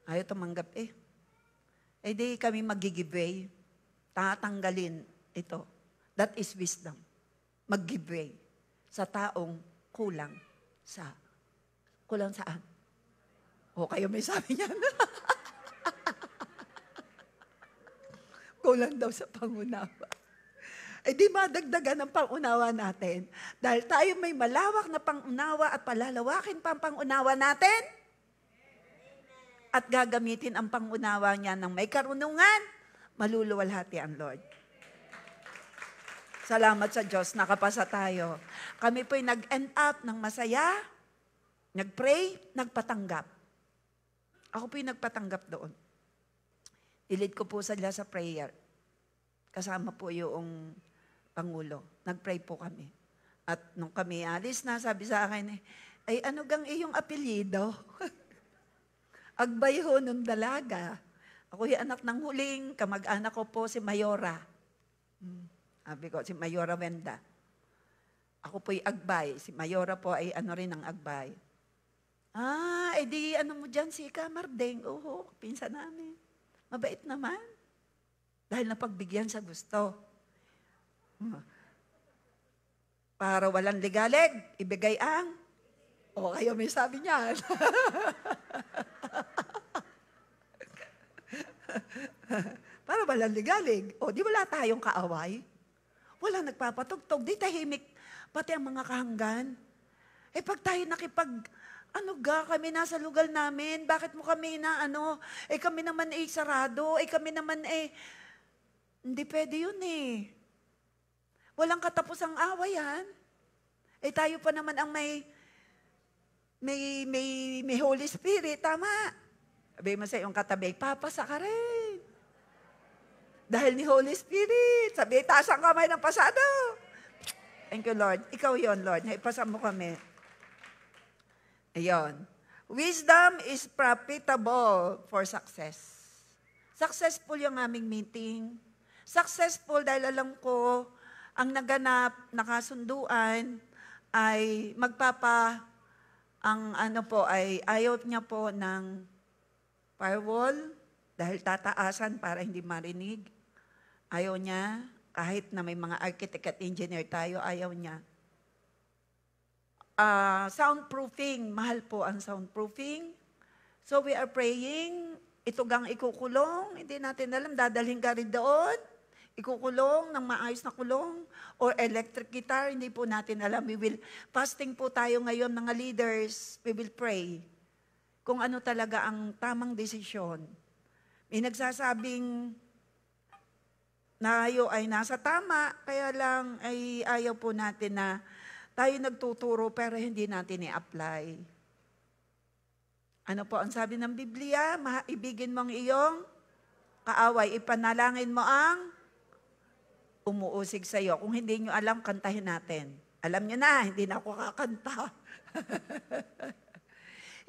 Ayaw tumanggap Eh di kami mag-give way. Tatanggalin ito. That is wisdom. Mag-give way sa taong kulang sa, kulang saan? O kayo may sabi niyan. Kulang daw sa pangunawa. Eh di madagdagan ang pangunawa natin. Dahil tayo may malawak na pangunawa at palalawakin pa ang pangunawa natin. At gagamitin ang pangunawa niya ng may karunungan, maluluwalhati ang Lord. Salamat sa Diyos, nakapasa tayo. Kami po'y nag-end up ng masaya, nag-pray, nagpatanggap. Ako po'y nagpatanggap doon. Ilid ko po sila sa prayer. Kasama po yung Pangulo. Nag-pray po kami. At nung kami alis na, sabi sa akin, ay ano gang iyong apelyido? Agbay ho nung dalaga. Ako yung anak ng huling, kamag-anak ko po si Mayora. Sabi ko, si Mayora Wenda. Ako po'y Agbay. Si Mayora po ay ano rin ang Agbay. Edi ano mo dyan, si Kamardeng. Oo, pinsan namin. Mabait naman. Dahil napagbigyan sa gusto. Para walang ligalig, ibigay ang. O kayo may sabi niyan. Para walang ligalig. O di wala tayong kaaway. Wala nagpapatugtog. Di tahimik. Pati ang mga kahanggan. Eh pag tayo kami nasa lugar namin, bakit mo kami kami naman sarado, kami naman hindi pwede yun Walang katapusang away yan. Tayo pa naman ang may Holy Spirit, tama. Sabi mo sa iyong katabi, papasa ka rin. Dahil ni Holy Spirit. Sabi, taas ang kamay ng pasado. Thank you, Lord. Ikaw yon Lord. Naipasa mo kami. Ayun. Wisdom is profitable for success. Successful yung aming meeting. Successful dahil alam ko, ang naganap na kasunduan ay ayaw niya po ng firewall dahil tataasan para hindi marinig. Ayaw niya, kahit na may mga architect at engineer tayo, ayaw niya. Soundproofing, mahal po ang soundproofing. So we are praying, ito gang ikukulong, hindi natin alam, dadalhin ka rin doon, ikukulong ng maayos na kulong, or electric guitar, hindi po natin alam. Fasting po tayo ngayon, mga leaders, we will pray kung ano talaga ang tamang desisyon. May nagsasabing na ayaw ay nasa tama, kaya lang ay ayaw po natin na tayo nagtuturo pero hindi natin i-apply. Ano po ang sabi ng Biblia? Ibigin mo ang iyong kaaway, ipanalangin mo ang umuusig sa iyo. Kung hindi nyo alam, kantahin natin. Alam nyo na, hindi na ako kakanta.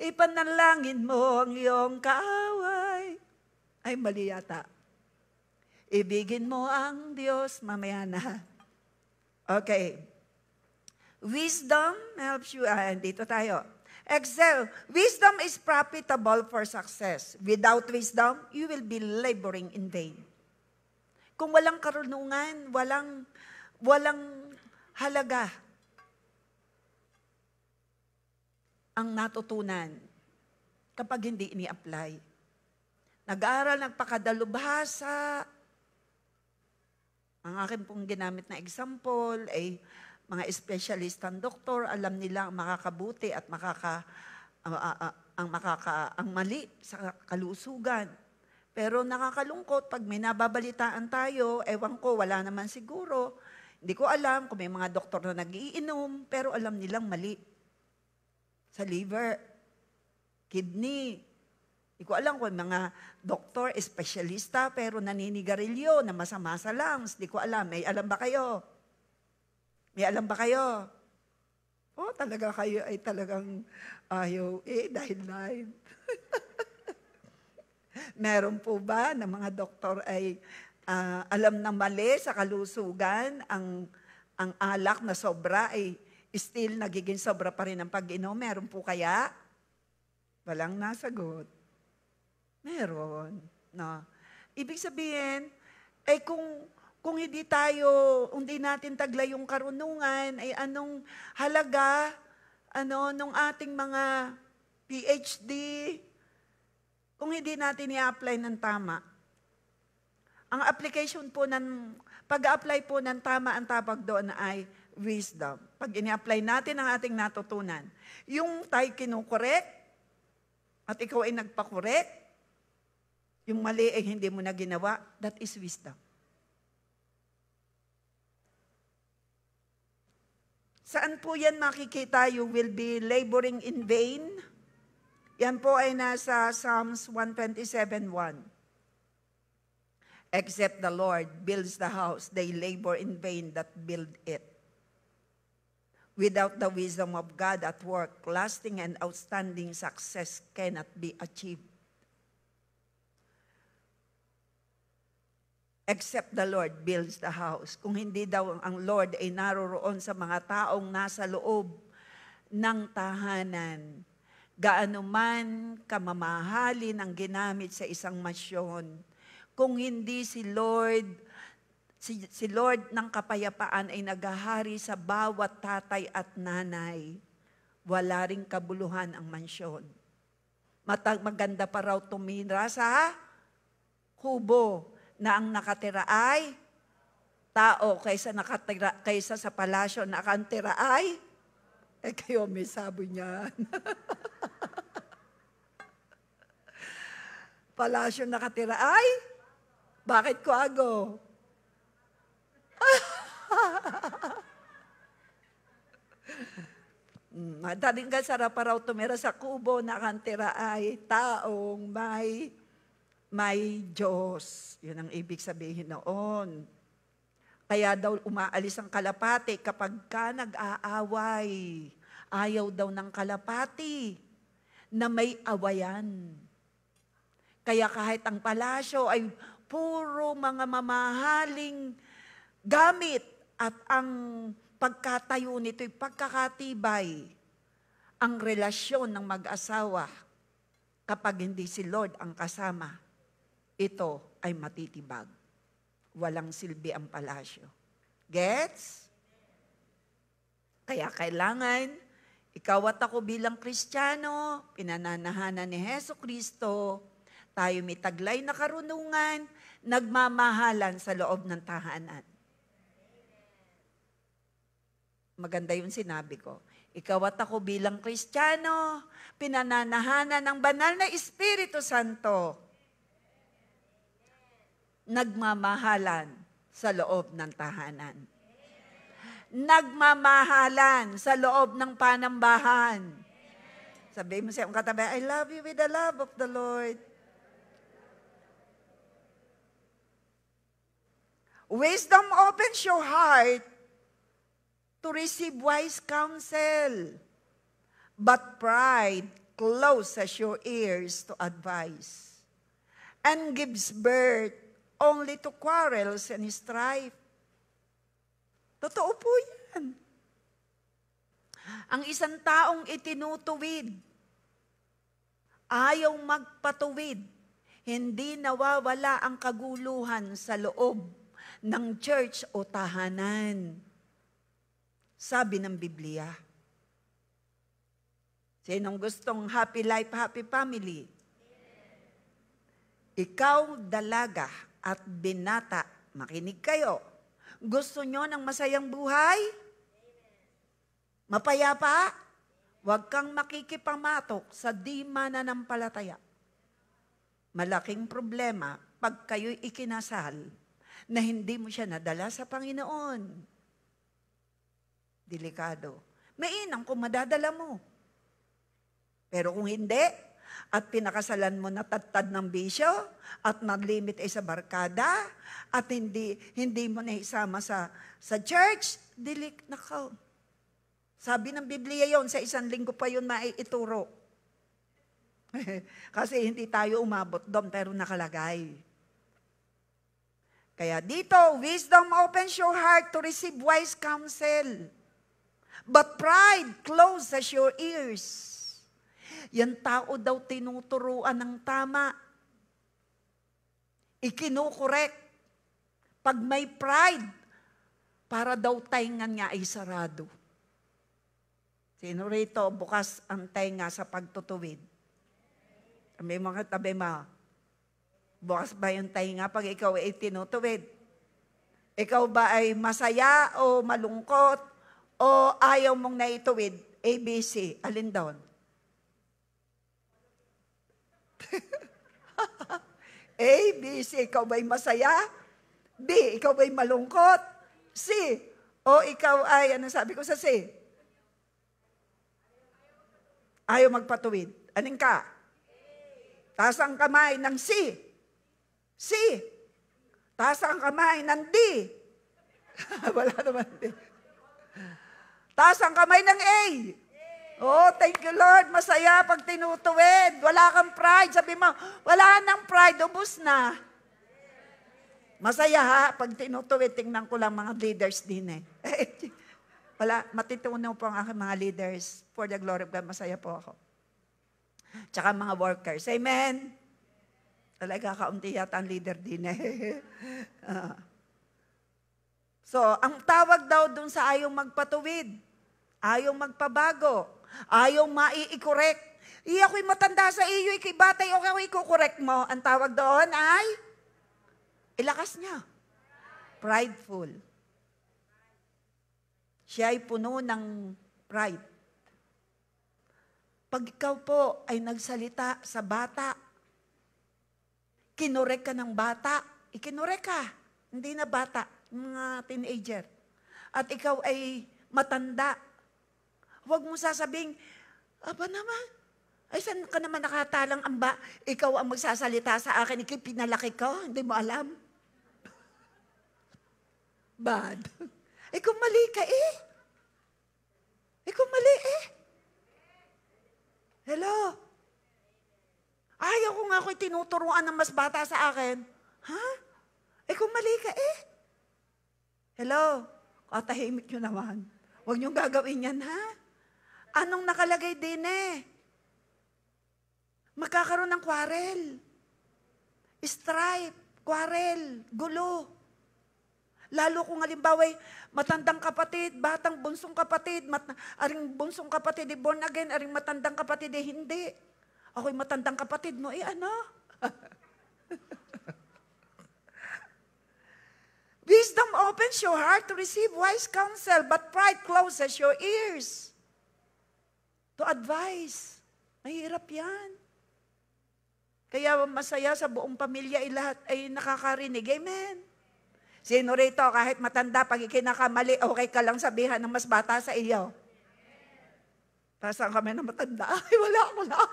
Ipanalangin mo ang iyong kaaway. Ay, mali yata. Ibigin mo ang Diyos, mamaya na. Okay. Wisdom helps you, dito tayo. Excel. Wisdom is profitable for success. Without wisdom, you will be laboring in vain. Kung walang karunungan, walang halaga ang natutunan kapag hindi ini-apply. Nag-aaral, nagpakadalubhasa. Ang akin pong ginamit na example ay mga espesyalistang doktor, alam nila ang makakabuti at ang mali sa kalusugan. Pero nakakalungkot, pag may nababalitaan tayo, ewan ko, wala naman siguro. Hindi ko alam kung may mga doktor na nag-iinom, pero alam nilang mali. Sa liver, kidney. Hindi ko alam kung mga doktor, espesyalista, pero naninigarilyo na masama sa lungs. Hindi ko alam. May alam ba kayo? May alam ba kayo? Oh, talaga kayo ay talagang ayaw. Dahil live. Meron po ba na mga doktor ay alam na mali sa kalusugan, ang alak na sobra ay still nagiging sobra pa rin ang pag-inom? Meron po kaya? Walang nasagot. Meron. No. Ibig sabihin, kung hindi natin taglay yung karunungan, ay anong halaga, nung ating mga PhD, kung hindi natin i-apply ng tama. Ang pag-apply po ng tama, ang tawag doon ay wisdom. Pag ini-apply natin ang ating natutunan, yung tayo kinukorek, at ikaw ay nagpakorek, yung mali ay hindi mo na ginawa, that is wisdom. Saan po yan makikita? You will be laboring in vain. Yan po ay nasa Psalms 127:1. Except the Lord builds the house, they labor in vain that build it. Without the wisdom of God at work, lasting and outstanding success cannot be achieved. Except the Lord builds the house. Kung hindi daw ang Lord ay naroroon sa mga taong nasa loob ng tahanan, gaano man kamamahalin ang ginamit sa isang masyon, kung hindi si Lord ng kapayapaan ay naghahari sa bawat tatay at nanay, wala ring kabuluhan ang mansyon. Maganda pa raw tumira sa kubo na ang nakatira ay tao kaysa sa palasyo na nakatira ay kayo may sabi niyan. Palasyo nakatira ay bakit ko ago? Madaling ka sarap raw tumira sa kubo na kantira ay taong may Diyos. Yun ang ibig sabihin noon. Kaya daw umaalis ang kalapati kapag ka nag-aaway. Ayaw daw ng kalapati na may awayan. Kaya kahit ang palasyo ay puro mga mamahaling gamit at ang pagkatayo nito'y pagkakatibay. Ang relasyon ng mag-asawa kapag hindi si Lord ang kasama, ito ay matitibag. Walang silbi ang palasyo. Gets? Kaya kailangan, ikaw at ako bilang Kristiyano, pinananahanan ni Hesukristo, tayo may taglay na karunungan, nagmamahalan sa loob ng tahanan. Maganda yung sinabi ko. Ikaw at ako bilang Kristiyano, pinananahanan ng banal na Espiritu Santo, nagmamahalan sa loob ng tahanan. Nagmamahalan sa loob ng panambahan. Sabihin mo sa iyong katabi, I love you with the love of the Lord. Wisdom opens your heart to receive wise counsel, but pride closes your ears to advice and gives birth only to quarrels and strife. Totoo po yan. Ang isang taong itinutuwid, ayaw magpatuwid, hindi nawawala ang kaguluhan sa loob ng church o tahanan. Sabi ng Biblia. Sinong gustong happy life, happy family? Ikaw, dalaga at binata, makinig kayo. Gusto nyo ng masayang buhay? Mapayapa? Huwag kang makikipamatok sa di mananampalataya. Malaking problema pag kayo'y ikinasal na hindi mo siya nadala sa Panginoon. Delikado. Mainam kung madadala mo. Pero kung hindi, at pinakasalan mo na tattad ng bisyo, at nag-limit ay sa barkada, at hindi mo na isama sa church, nakaw. Sabi ng Biblia yon, sa isang linggo pa yun maiituro. Kasi hindi tayo umabot doon, pero nakalagay. Kaya dito, wisdom opens your heart to receive wise counsel. But pride closes your ears. Yan tao daw tinuturuan ng tama. Ikinukorek. Pag may pride, para daw tainga niya ay sarado. Sino rito, bukas ang tainga sa pagtutuwid? May mga tabi mo, bukas ba yung tainga pag ikaw ay tinutuwid? Ikaw ba ay masaya o malungkot o ayaw mong naituwid? ABC, alin doon? A, B, C, ikaw ba'y masaya? B, ikaw ba'y malungkot? C, o ikaw ay, ano sabi ko sa C? Ayaw magpatuwid. Aning ka? Taas ang kamay ng C. C. Taas ang kamay ng D. Wala naman D. Taas ang kamay ng A. Oh, thank you Lord. Masaya pag tinutuwid. Wala kang pride. Sabi mo, wala nang pride. Ubus na. Masaya ha. Pag tinutuwid, tingnan ko lang mga leaders din eh. Wala, matitunaw po ang aking mga leaders. For the glory of God, masaya po ako. Tsaka mga workers. Amen? Talaga, kaunti yata ang leader din eh. So, ang tawag daw dun sa ayaw magpatuwid, ayaw magpabago, ayaw mai-correct. Ako'y matanda sa iyo, ikay batay, okay, i-correct mo. Ang tawag doon ay, ilakas niya. Prideful. Siya ay puno ng pride. Pag ikaw po ay nagsalita sa bata, kinorek ka ng bata, ikinorek ka. Hindi na bata, mga teenager. At ikaw ay matanda. Huwag mo sasabing, aba naman, ay saan ka naman nakatalang amba? Ikaw ang magsasalita sa akin, ikay pinalaki ko, hindi mo alam. Bad. Kung mali ka eh. Kung mali eh. Hello? Ayaw ko nga ako'y tinuturuan ng mas bata sa akin. Ha? Kung mali ka eh. Hello? Katahimik nyo naman. Huwag nyo gagawin yan, ha? Anong nakalagay din eh? Magkakaroon ng quarrel. Strife, quarrel, gulo. Lalo kung halimbawa matandang kapatid, batang bunsong kapatid, aring bunsong kapatid ay born again, aring matandang kapatid ay hindi. Ako'y matandang kapatid mo, ano? Wisdom opens your heart to receive wise counsel, but pride closes your ears to advice. Mahirap yan. Kaya masaya sa buong pamilya ay lahat ay nakakarinig. Amen. Sino rito, kahit matanda, pag ikinakamali, okay ka lang sabihan ng mas bata sa iyo. Tasan kami na matanda. Ay, wala ako lang.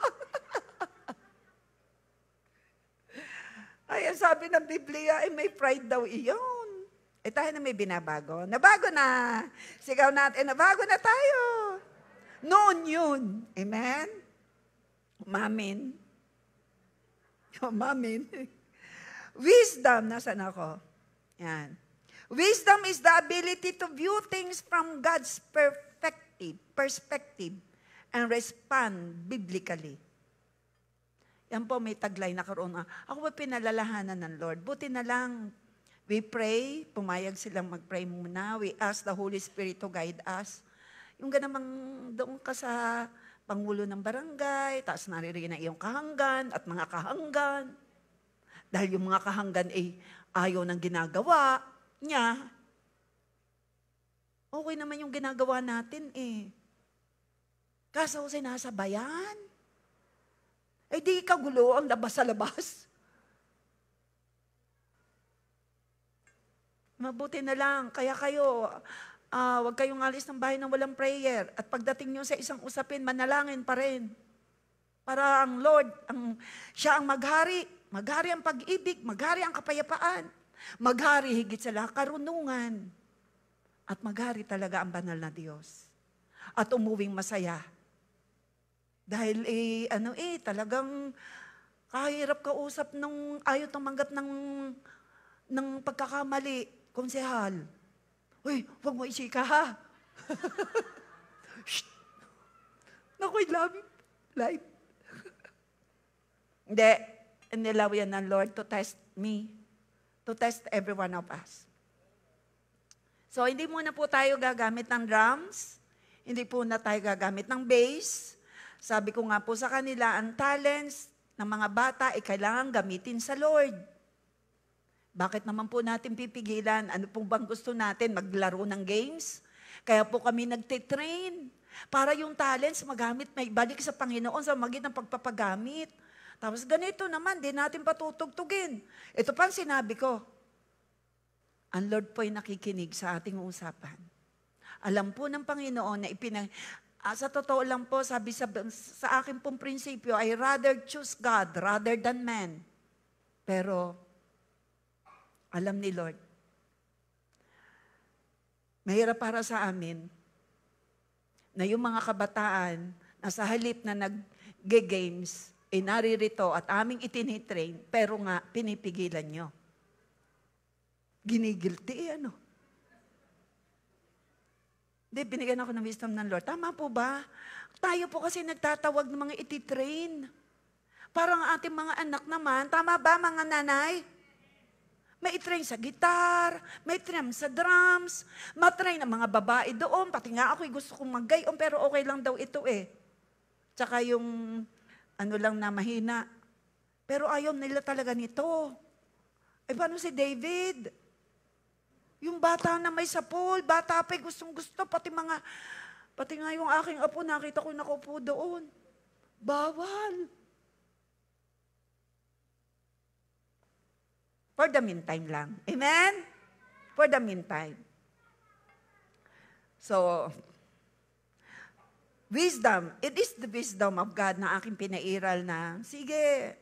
Ay, ang sabi ng Biblia, ay may pride daw iyon. Tayo na may binabago. Nabago na. Sigaw natin, nabago na tayo. Noon yun. Amen? Umamin. Umamin. Wisdom, nasan ako? Yan. Wisdom is the ability to view things from God's perspective and respond biblically. Yan po may taglay na karoon. Ako ba pinalalahanan ng Lord? Buti na lang. We pray, pumayag silang mag-pray muna. We ask the Holy Spirit to guide us. Yung ganamang doon ka sa pangulo ng barangay, taas naririnig na iyong kahanggan at mga kahanggan. Dahil yung mga kahanggan ay ayaw ng ginagawa niya. Okay naman yung ginagawa natin eh. Kaso sinasabayan. Di kagulo ang labas sa labas. Mabuti na lang. Kaya kayo, huwag kayong alis ng bahay ng walang prayer. At pagdating nyo sa isang usapin, manalangin pa rin. Para ang Lord, siya ang maghari. Maghari ang pag-ibig, maghari ang kapayapaan, maghari higit sa lahat karunungan, at maghari talaga ang banal na Diyos. At umuwing masaya. Dahil talagang kahirap kausap nung ayaw tumanggap ng pagkakamali, konsehal. Uy, huwag mo isika ha. Shh! Nako'y live. Hindi. Inilaw yan ng Lord to test me. to test every one of us. So, hindi muna po tayo gagamit ng drums. Hindi po na tayo gagamit ng bass. Sabi ko nga po sa kanila, ang talents ng mga bata ay kailangan gamitin sa Lord. Bakit naman po natin pipigilan? Ano pong bang gusto natin? Maglaro ng games? Kaya po kami nagtitrain. Para yung talents magamit, may balik sa Panginoon sa magitan ng pagpapagamit. Tapos ganito naman, di natin patutugtugin. Ito pa ang sinabi ko. Ang Lord po ay nakikinig sa ating usapan. Alam po ng Panginoon na sa totoo lang po, sabi sa akin pong prinsipyo, I rather choose God rather than man. Pero, alam ni Lord, mahirap para sa amin na yung mga kabataan na sa halip na nag-games, naririto at aming itinitrain, pero nga, pinipigilan nyo. Ginigilty, ano? Hindi, binigyan ako ng wisdom ng Lord. Tama po ba? Tayo po kasi nagtatawag ng mga ititrain. Parang ating mga anak naman, tama ba mga nanay? May itrain sa gitar, may train sa drums, matrain ang mga babae doon. Pati nga ako'y gusto kong mag-gayon, pero okay lang daw ito eh. Tsaka yung ano lang na mahina. Pero ayaw nila talaga nito. Eh paano si David? Yung bata na may sapol, bata pa'y gustong-gusto, pati nga yung aking apo, nakita ko nakaupo doon. Bawal. For the meantime lang. Amen? For the meantime. So, wisdom. It is the wisdom of God na aking pinairal na, sige,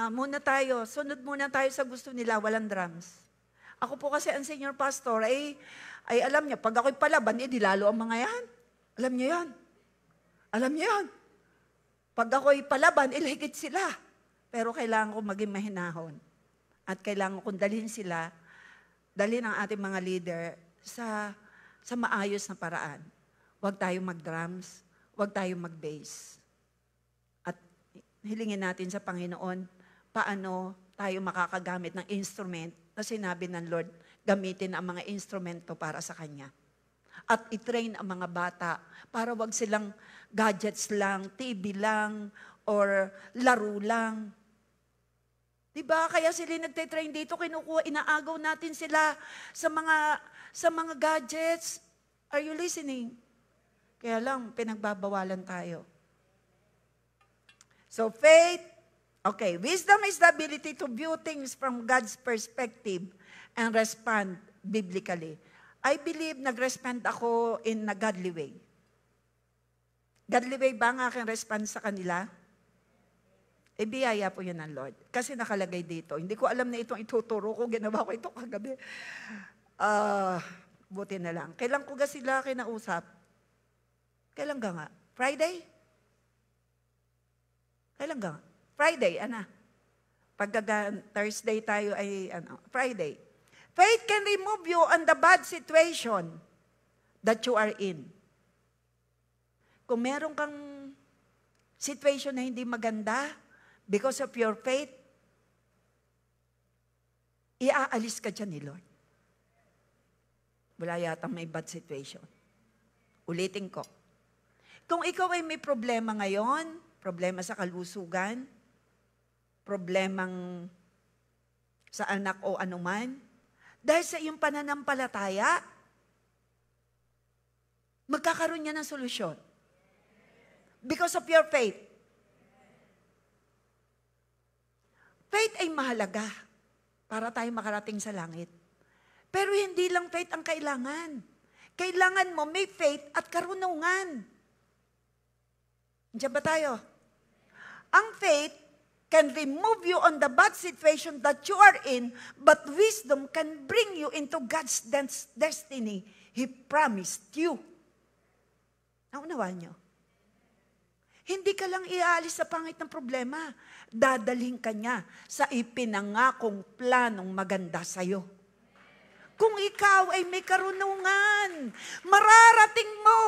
muna tayo, sunod muna tayo sa gusto nila, walang drums. Ako po kasi ang senior pastor, ay alam niya, pag ako'y palaban, di lalo ang mga yan. Alam niya yan. Alam niya yan. Pag ako'y palaban, higit sila. Pero kailangan ko maging mahinahon. At kailangan kong dalhin ang ating mga leader sa maayos na paraan. Huwag tayong mag-drums, huwag tayong mag-bass. At hilingin natin sa Panginoon, paano tayo makakagamit ng instrument na sinabi ng Lord, gamitin ang mga instrumento para sa Kanya. At itrain ang mga bata para wag silang gadgets lang, TV lang, or laro lang. Diba? Kaya sila nagtitrain dito, inaagaw natin sila sa mga gadgets. Are you listening? Kaya lang, pinagbabawalan tayo. So faith, okay, wisdom is the ability to view things from God's perspective and respond biblically. I believe nag-respond ako in a godly way. Godly way ba ang aking response sa kanila? Biyaya po yun ng Lord. Kasi nakalagay dito. Hindi ko alam na itong ituturo ko. Ginawa ko ito kagabi. Buti na lang. Kailan ko sila kinausap? Kailan nga? Friday? Kailan nga? Friday, Pag Thursday tayo ay Friday. Faith can remove you on the bad situation that you are in. Kung meron kang situation na hindi maganda, because of your faith, iaalis ka dyan ni Lord. Wala yatang may bad situation. Ulitin ko. Kung ikaw ay may problema ngayon, problema sa kalusugan, problemang sa anak o anuman, dahil sa iyong pananampalataya, magkakaroon niya ng solusyon. Because of your faith. Faith ay mahalaga para tayo makarating sa langit. Pero hindi lang faith ang kailangan. Kailangan mo may faith at karunungan. Diyan ba tayo? Ang faith can remove you on the bad situation that you are in, but wisdom can bring you into God's destiny He promised you. Naunawaan nyo? Hindi ka lang iaalis sa pangit ng problema. Dadalhin ka niya sa ipinangakong planong maganda sa'yo. Kung ikaw ay may karunungan, mararating mo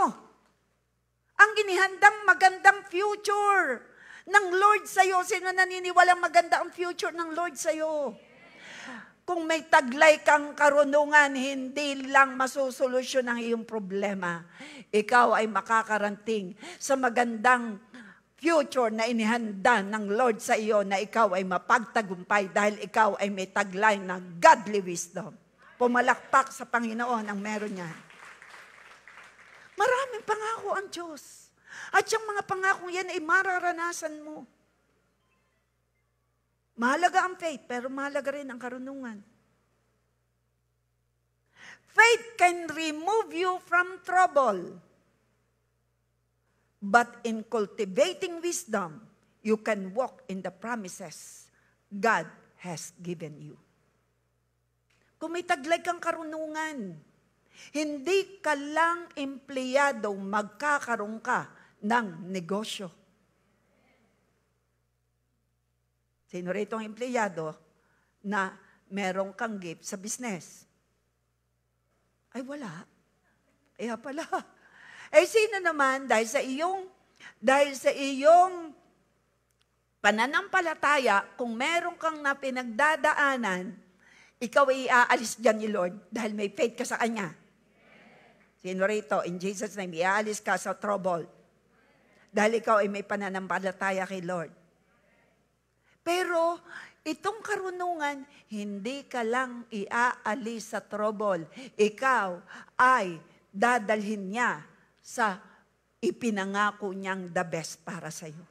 ang inihandang magandang future ng Lord sa'yo. Sino naniniwalang maganda ang future ng Lord sa'yo? Kung may taglay kang karunungan, hindi lang masusolusyon ang iyong problema. Ikaw ay makakarating sa magandang future na inihanda ng Lord sa iyo na ikaw ay mapagtagumpay dahil ikaw ay may taglay na godly wisdom. Pumalakpak sa Panginoon ang meron niya. Maraming pangako ang Diyos. At yung mga pangako yan ay mararanasan mo. Mahalaga ang faith, pero mahalaga rin ang karunungan. Faith can remove you from trouble. But in cultivating wisdom, you can walk in the promises God has given you. Kung may taglay kang karunungan, hindi ka lang empleyado, magkakaroon ka ng negosyo. Sino rito ang empleyado na merong kang gift sa business? Ay, wala. Kaya pala. Eh, sino naman, dahil sa iyong pananampalataya, kung meron kang na pinagdadaanan, ikaw ay iaalis dyan ni Lord dahil may faith ka sa Kanya. Sino rito, in Jesus' name, iaalis ka sa trouble dahil ikaw ay may pananampalataya kay Lord. Pero, itong karunungan, hindi ka lang iaalis sa trouble. Ikaw ay dadalhin niya sa ipinangako niyang the best para sa iyo.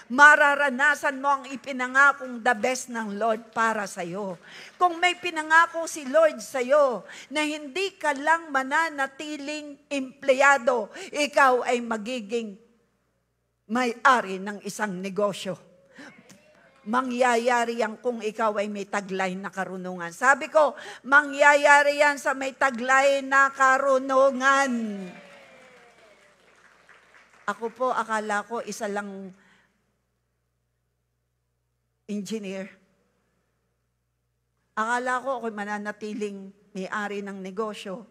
Mararanasan mo ang ipinangakong the best ng Lord para sa iyo. Kung may pinangako si Lord sa iyo na hindi ka lang mananatiling empleyado, ikaw ay magiging may-ari ng isang negosyo. Mangyayari yan kung ikaw ay may taglay na karunungan. Sabi ko, mangyayari yan sa may taglay na karunungan. Ako po, akala ko isa lang engineer. Akala ko ako'y mananatiling may-ari ng negosyo.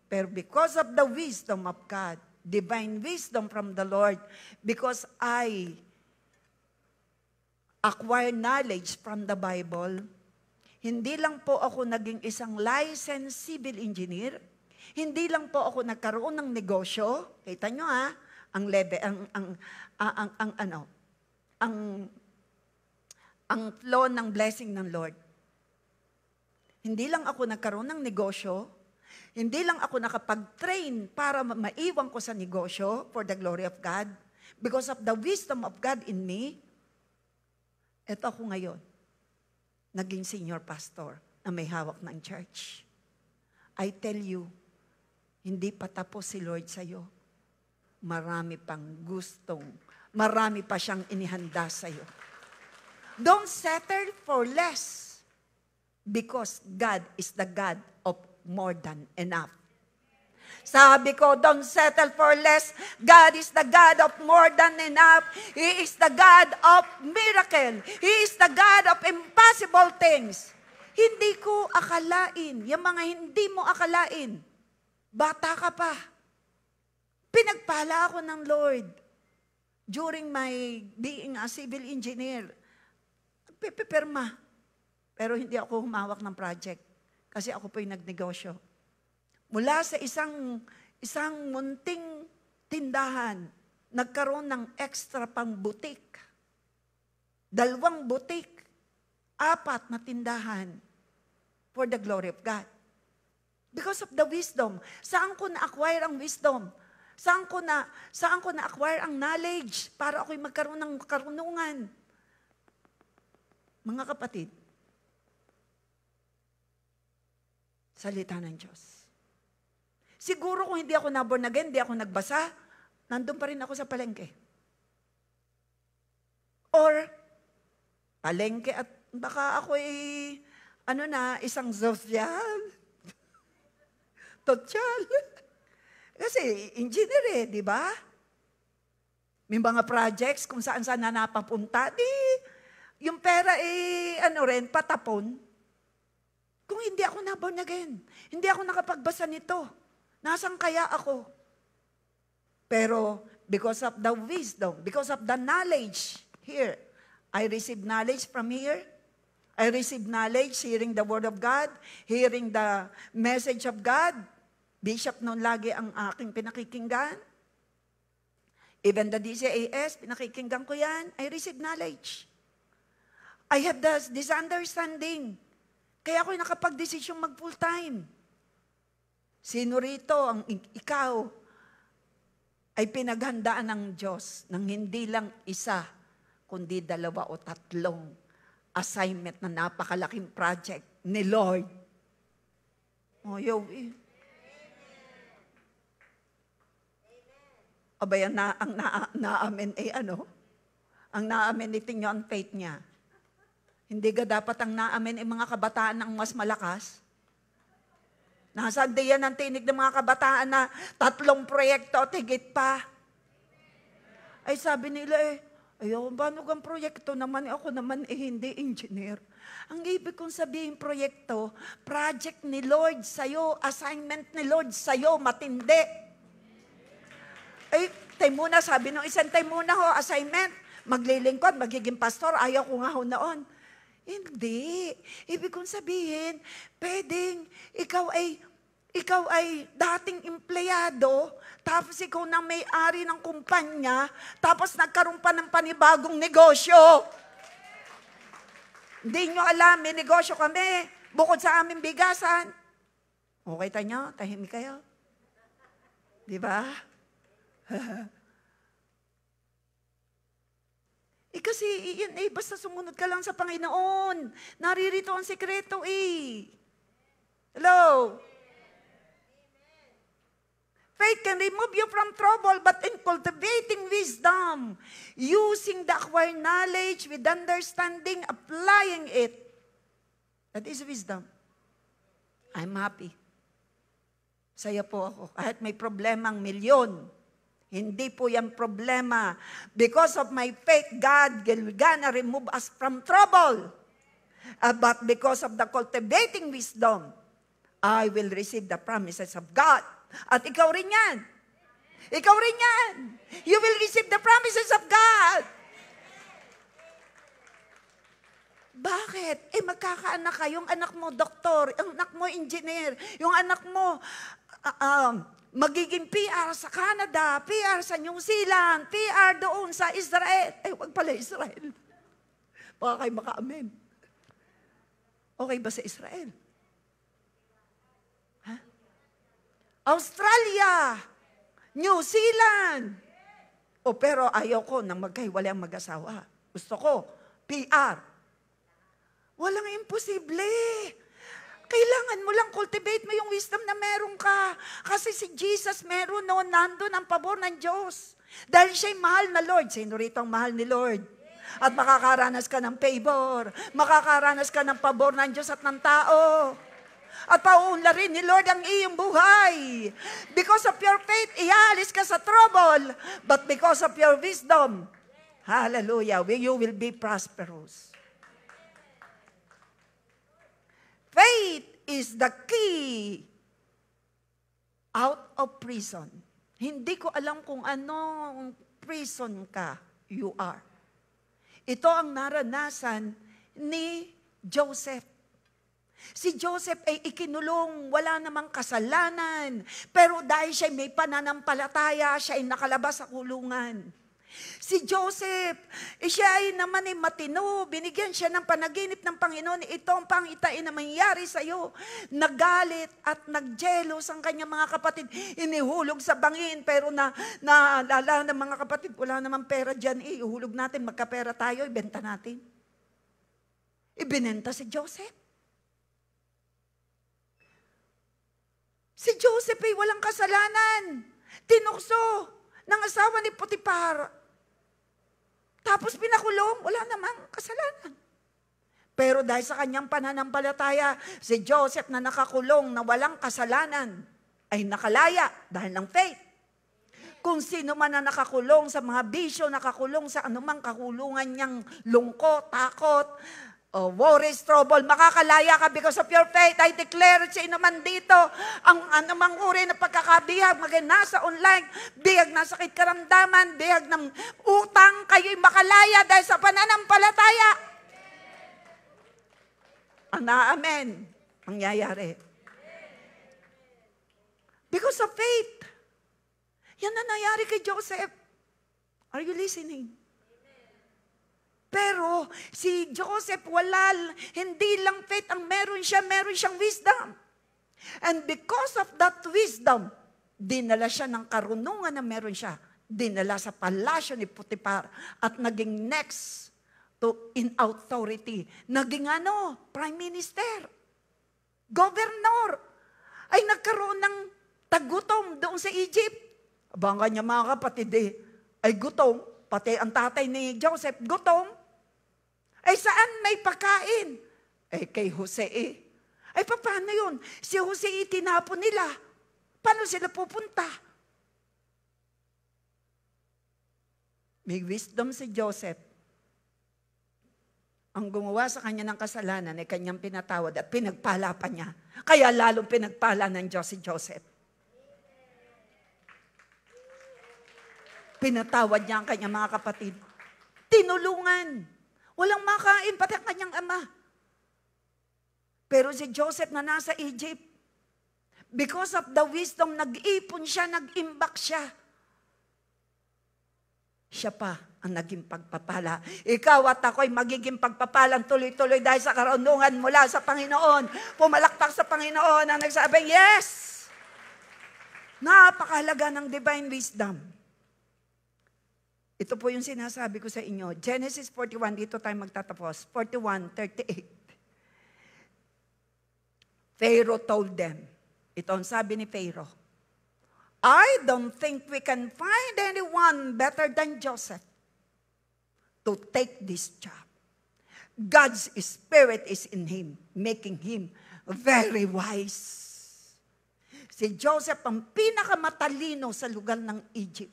Pero because of the wisdom of God, divine wisdom from the Lord, because I acquire knowledge from the Bible, hindi lang po ako naging isang licensed civil engineer, hindi lang po ako nagkaroon ng negosyo, kita nyo ang level, ang flow ng blessing ng Lord. Hindi lang ako nagkaroon ng negosyo, hindi lang ako nakapag-train para maiwan ko sa negosyo for the glory of God, because of the wisdom of God in me. Ito ako ngayon, naging senior pastor na may hawak ng church. I tell you, hindi pa tapos si Lord sa'yo. Marami pang marami pa siyang inihanda sa'yo. Don't settle for less because God is the God of more than enough. Sabi ko, don't settle for less. God is the God of more than enough. He is the God of miracle. He is the God of impossible things. Hindi ko akalain, yung mga hindi mo akalain, bata ka pa. Pinagpala ako ng Lord during my being a civil engineer. Pipipirma. Pero hindi ako humawak ng project kasi ako po'y nagnegosyo. Mula sa isang munting tindahan, nagkaroon ng extra pang butik. 2 butik, 4 na tindahan for the glory of God. Because of the wisdom. Saan ko na-acquire ang wisdom? Saan ko na-acquire ang knowledge para ako'y magkaroon ng karunungan? Mga kapatid, salita ng Diyos. Siguro kung hindi ako na-born again, hindi ako nagbasa, nandun pa rin ako sa palengke. Or, palengke at baka ako'y, isang social. Total. Kasi, engineer di ba? May mga projects kung saan-saan na napapunta, yung pera patapon. Kung hindi ako na-born again, hindi ako nakapagbasa nito. Nasaan kaya ako? Pero because of the wisdom, because of the knowledge here, I receive knowledge from here, I receive knowledge, hearing the Word of God, hearing the message of God. Bishop noon lagi ang aking pinakikinggan. Even the DCAS, pinakikinggan ko yan. I receive knowledge. I have this understanding. Kaya ako'y nakapag-desisyong mag-full time. Sino rito ang ikaw ay pinaghandaan ng Diyos ng hindi lang isa, kundi 2 o 3 assignment na napakalaking project ni Lord. Oh, abay, ang naamin ay ano? Ang naamin itin nyo ang faith niya. Hindi ka dapat ang naamin ay mga kabataan ang mas malakas? Nasaan diyan ang tinig ng mga kabataan na 3 proyekto at higit pa? Ay sabi nila ayaw, paano kang proyekto naman? Ako naman hindi engineer. Ang ibig kong sabihin proyekto, project ni Lord sa'yo, assignment ni Lord sa'yo, matindi. Ay, tayo muna, sabi nung isang tayo muna ho, assignment, maglilingkod, magiging pastor, ayaw ko nga ho noon. Hindi. Ibig kong sabihin, pwedeng ikaw ay dating empleyado, tapos ikaw nang may-ari ng kumpanya, tapos nagkaroon pa ng panibagong negosyo. Hindi nyo alam, may negosyo kami, bukod sa aming bigasan. Okay tayo, tahimik kayo. Di ba? Kasi yun basta sumunod ka lang sa Panginoon. Naririto ang sekreto Hello? Faith can remove you from trouble, but in cultivating wisdom, using the acquired knowledge with understanding, applying it, that is wisdom. I'm happy. Saya po ako. Kahit may problemang milyon, hindi po yan problema. Because of my faith, God will gonna remove us from trouble. But because of the cultivating wisdom, I will receive the promises of God. At ikaw rin yan. Ikaw rin yan. You will receive the promises of God. Bakit? Magkakaanak ka. Yung anak mo, doktor. Yung anak mo, engineer. Yung anak mo, magiging PR sa Canada, PR sa New Zealand, PR doon sa Israel. Wag pala Israel. Baka kayo maka-amen. Okay ba sa Israel? Ha? Australia, New Zealand. Pero ayaw ko nang magkahiwalay ang mag-asawa. Gusto ko, PR. Walang imposible. Kailangan mo lang cultivate mo yung wisdom na meron ka. Kasi si Jesus meron noon, nandun ang pabor ng Diyos. Dahil siya'y mahal na Lord. Sino rito ang mahal ni Lord? At makakaranas ka ng favor. Makakaranas ka ng pabor ng Diyos at ng tao. At pauunlarin ni Lord ang iyong buhay. Because of your faith, iaalis ka sa trouble. But because of your wisdom, hallelujah, you will be prosperous. Faith is the key out of prison. Hindi ko alam kung anong prison ka you are. Ito ang naranasan ni Joseph. Si Joseph ay ikinulong, wala namang kasalanan. Pero dahil siya may pananampalataya, siya ay nakalabas sa kulungan. Si Joseph, siya ay naman ay matino, binigyan siya ng panaginip ng Panginoon, ito ang pangitain na mangyari sa iyo. Nagalit at nagjelos ang kanyang mga kapatid, inihulog sa bangin, pero naalala ng mga kapatid, wala namang pera dyan, ihulog natin, magkapera tayo, ibenta natin. Ibinenta si Joseph. Si Joseph ay walang kasalanan, tinukso ng asawa ni Potiphar. Tapos pinakulong, wala namang kasalanan. Pero dahil sa kanyang pananampalataya, si Joseph na nakakulong na walang kasalanan, ay nakalaya dahil ng faith. Kung sino man na nakakulong sa mga bisyo, nakakulong sa anumang kakulungan niyang lungkot, takot, worries, trouble, makakalaya ka because of your faith. I declare sa inuman dito, ang anumang uri na pagkakabihag, maging nasa online, bihag na sakit karamdaman, bihag ng utang, kayo'y makalaya dahil sa pananampalataya. Amen. Mangyayari. Because of faith. Yan na nangyari kay Joseph. Are you listening? Pero si Joseph hindi lang faith ang meron siyang wisdom. And because of that wisdom, dinala siya ng karunungan na meron siya. Dinala sa palasyo ni Potiphar at naging next in authority. Naging prime minister, governor, ay nagkaroon ng tagutom doon sa Egypt. Abang kanya mga kapatid ay gutom, pati ang tatay ni Joseph gutom. Ay saan may pagkain? Ay kay Jose Ay paano yun? Si Jose tinapon nila. Paano sila pupunta? May wisdom si Joseph. Ang gumawa sa kanya ng kasalanan ay kanyang pinatawad at pinagpala pa niya. Kaya lalong pinagpala ng Diyos si Joseph. Pinatawad niya ang kanyang mga kapatid. Tinulungan. Walang makain, pati ang kanyang ama. Pero si Joseph na nasa Egypt, because of the wisdom, nag-ipon siya, nag-imbak siya. Siya pa ang naging pagpapala. Ikaw at ako ay magiging pagpapalang tuloy-tuloy dahil sa karunungan mula sa Panginoon. Pumalakpak sa Panginoon ang nagsabing, yes! Napakahalaga ng divine wisdom. Ito po yung sinasabi ko sa inyo. Genesis 41, dito tayo magtatapos. 41:38. Pharaoh told them. Ito ang sabi ni Pharaoh. I don't think we can find anyone better than Joseph to take this job. God's spirit is in him, making him very wise. Si Joseph ang pinakamatalino sa lugar ng Egypt.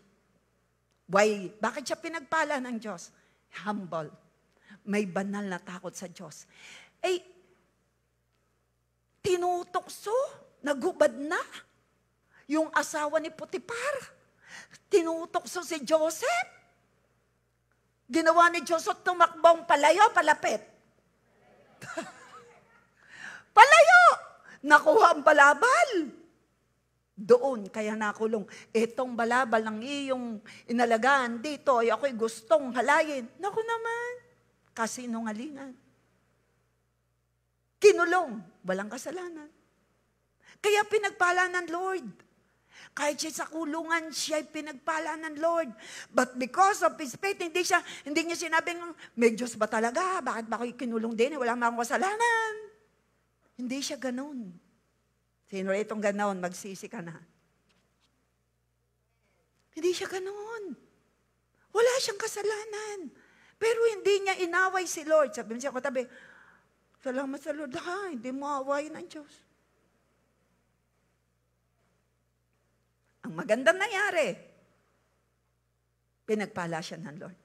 Why? Bakit siya pinagpala ng Diyos? Humble. May banal na takot sa Diyos. Tinutokso, nagubad na. Yung asawa ni Potiphar, tinutokso si Joseph. Ginawa ni Joseph tumakbong palayo, palapit. Palayo! Nakuha ang balabal. Doon, kaya nakulong. Itong balabal ng iyong inalagaan dito, ay ako'y gustong halayin. Naku naman, kasinungalingan. Kinulong, walang kasalanan. Kaya pinagpala ng Lord. Kahit siya sa kulungan, siya'y pinagpala ng Lord. But because of his faith, hindi niya sinabing, may Diyos ba talaga? Bakit ba ako'y kinulong din? Wala mga kasalanan. Hindi siya ganun. Sino itong ganon, magsisi ka na. Hindi siya ganon. Wala siyang kasalanan. Pero hindi niya inaway si Lord. Sabi mo siya katabi, salamat sa Lord, hindi mo awayin ang Diyos. Ang magandang nangyari, pinagpala siya ng Lord.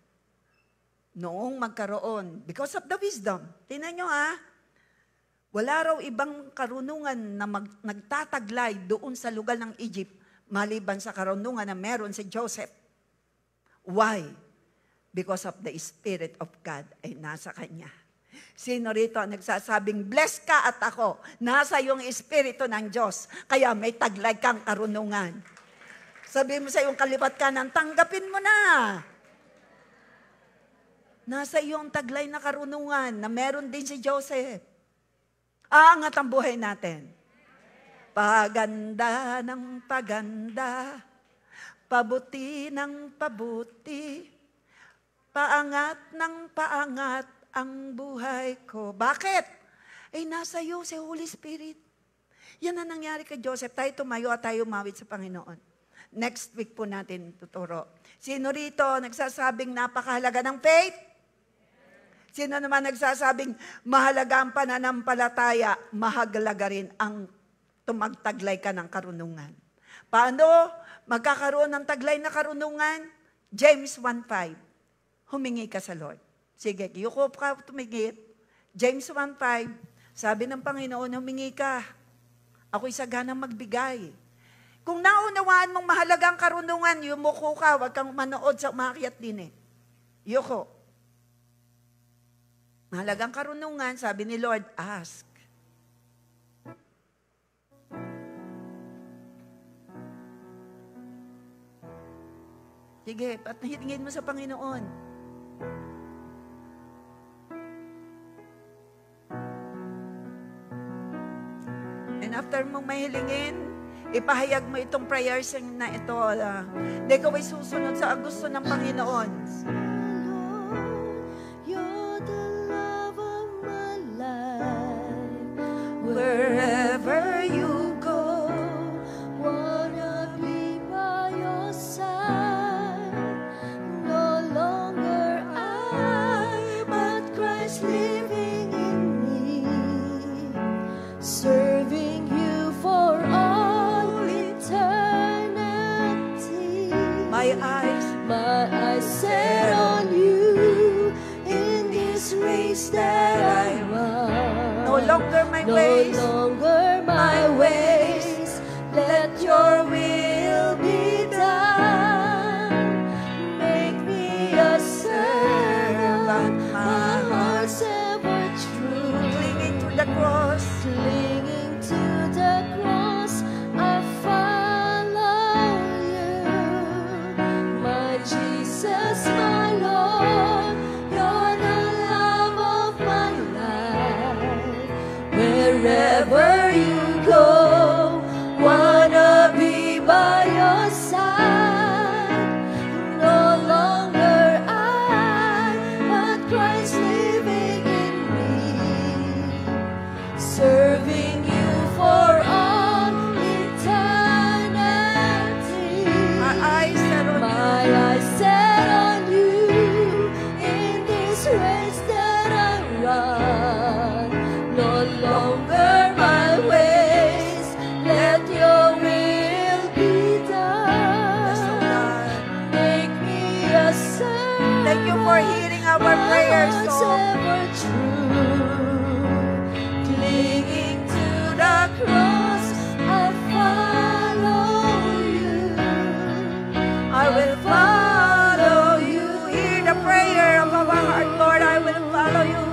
Noong magkaroon, because of the wisdom, tingnan nyo wala raw ibang karunungan na nagtataglay doon sa lugar ng Egypt maliban sa karunungan na meron si Joseph. Why? Because of the Spirit of God ay nasa kanya. Sino rito ang nagsasabing, bless ka at ako, nasa yung Espiritu ng Diyos, kaya may taglay kang karunungan. Sabi mo sa iyong kalipat kanan, tanggapin mo na. Nasa iyong taglay na karunungan na meron din si Joseph. Aangat ang buhay natin. Paganda ng paganda, pabuti ng pabuti, paangat ng paangat ang buhay ko. Bakit? Nasa iyo si Holy Spirit. Yan ang nangyari kay Joseph. Tayo tumayo at tayo umawit sa Panginoon. Next week po natin tuturo. Sino rito nagsasabing napakahalaga ng faith? Sino naman nagsasabing mahalaga ang pananampalataya, mahalaga rin ang tumagtaglay ka ng karunungan. Paano magkakaroon ng taglay na karunungan? James 1:5. Humingi ka sa Lord. Sige, yuko ka tumingit. James 1:5. Sabi ng Panginoon, humingi ka. Ako'y saganang magbigay. Kung naunawaan mong mahalagang karunungan, yumuko ka, huwag kang manood sa umakyat din Yuko. Mahalagang karunungan, sabi ni Lord, ask. Sige, hilingin mo sa Panginoon. And after mong mahilingin, ipahayag mo itong prayers na ito. Hindi ikaw ay susunod sa gusto ng Panginoon.
You're the love of my life.
Wherever you go,
Wanna be by your side. No longer I, but Christ living in me. Serving you for all eternity.
my eyes
Set on you in this race that I run.
no longer my
No
ways.
longer my ways. Let your will be done. Make me a servant, my heart's ever true.
Clinging to the cross,
Clinging to the cross, I follow you. My Jesus, my Lord, you're the love of my life. Wherever you go, wanna be by your side. No longer I, but Christ living in me. Serving you for all eternity.
my eyes set on
My eyes set on you in this race that I run. No longer my ways, let your will be
Yes, oh
done.
God.
Make me a servant.
Thank you for hearing our prayers,
Heart's
oh.
ever true. Clinging to the cross, I follow you.
I will follow you. Hear the prayer of our heart, Lord. I will follow you.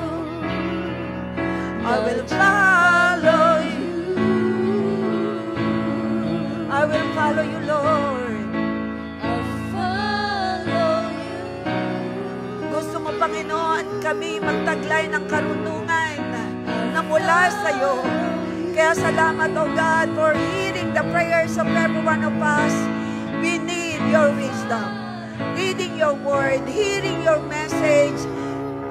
I will follow you. I will follow you, Lord.
I follow you.
Gusto mo, Panginoon, kami magtaglay ng karunungan na mula sa iyo. Kaya salamat, O God, for hearing the prayers of every one of us. We need your wisdom. Reading your word, hearing your message,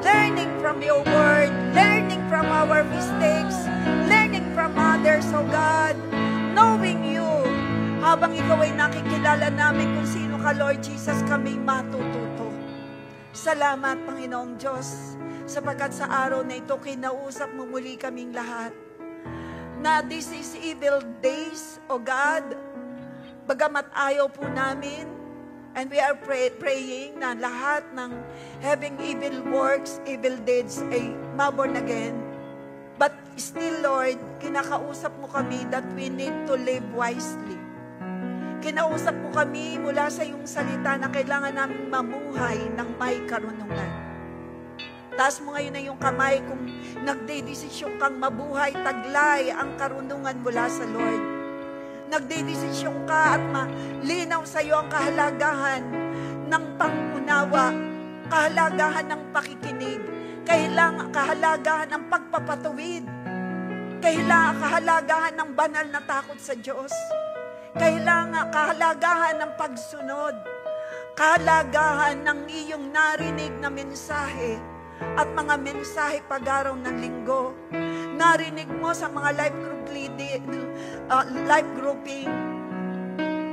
learning from your word, learning from our mistakes, learning from others, O God, knowing you. Habang ikaw ay nakikilala namin kung sino ka, Lord Jesus, kaming matututo. Salamat, Panginoong Diyos, sapagkat sa araw na ito, kinausap mo muli kaming lahat. Na this is evil days, O God, bagamat ayaw po namin, and we are praying na lahat ng having evil works, evil deeds ay maborn again. But still, Lord, kinakausap mo kami that we need to live wisely. Kinausap mo kami mula sa iyong salita na kailangan namin mamuhay ng may karunungan. Taas mo ngayon na iyong kamay kung nagdedesisyon kang mabuhay, taglay ang karunungan mula sa Lord. Nagdedesisyon ka at malinaw sa iyo ang kahalagahan ng pangunawa, kahalagahan ng pakikinig, kahalagahan ng pagpapatuwid, kahalagahan ng banal na takot sa Diyos, kahalagahan ng pagsunod, kahalagahan ng iyong narinig na mensahe at mga mensahe pag-araw ng linggo. Narinig mo sa mga life grouping.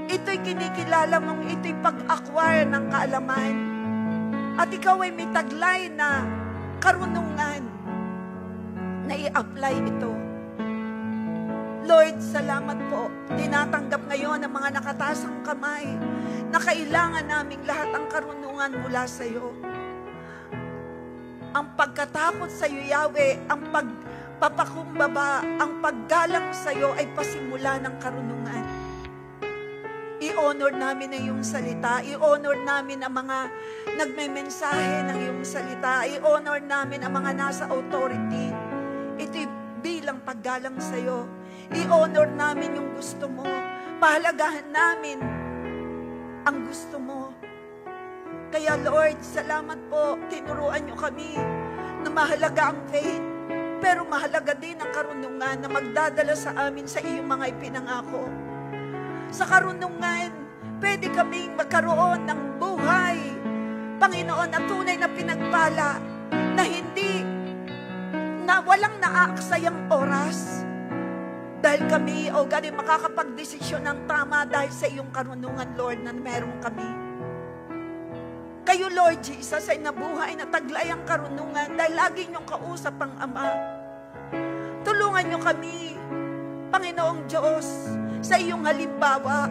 Ito'y kinikilala mong ito'y pag-acquire ng kaalaman. At ikaw ay may taglay na karunungan na i-apply ito. Lord, salamat po. Tinatanggap ngayon ang mga nakatasang kamay na kailangan naming lahat ang karunungan mula sa iyo. Ang pagkatakot sa iyo, Yahweh, ang pagpapakumbaba, ang paggalang sa iyo ay pasimula ng karunungan. I-honor namin ang iyong salita. I-honor namin ang mga nagmemensahe ng iyong salita. I-honor namin ang mga nasa authority. Ito'y bilang paggalang sa iyo. I-honor namin yung gusto mo. Pahalagahan namin ang gusto mo. Kaya Lord, salamat po, tinuruan niyo kami na mahalaga ang faith, pero mahalaga din ang karunungan na magdadala sa amin sa iyong mga ipinangako. Sa karunungan, pwede kaming magkaroon ng buhay, Panginoon, na tunay na pinagpala, na hindi, na walang naaaksayang oras. Dahil kami, O God, ay makakapagdesisyon ng tama dahil sa iyong karunungan, Lord, na meron kami. Kayo, Lord Jesus, ay nabuhay na taglay ang karunungan dahil lagi niyong kausap ang Ama. Tulungan niyo kami, Panginoong Diyos, sa iyong halimbawa,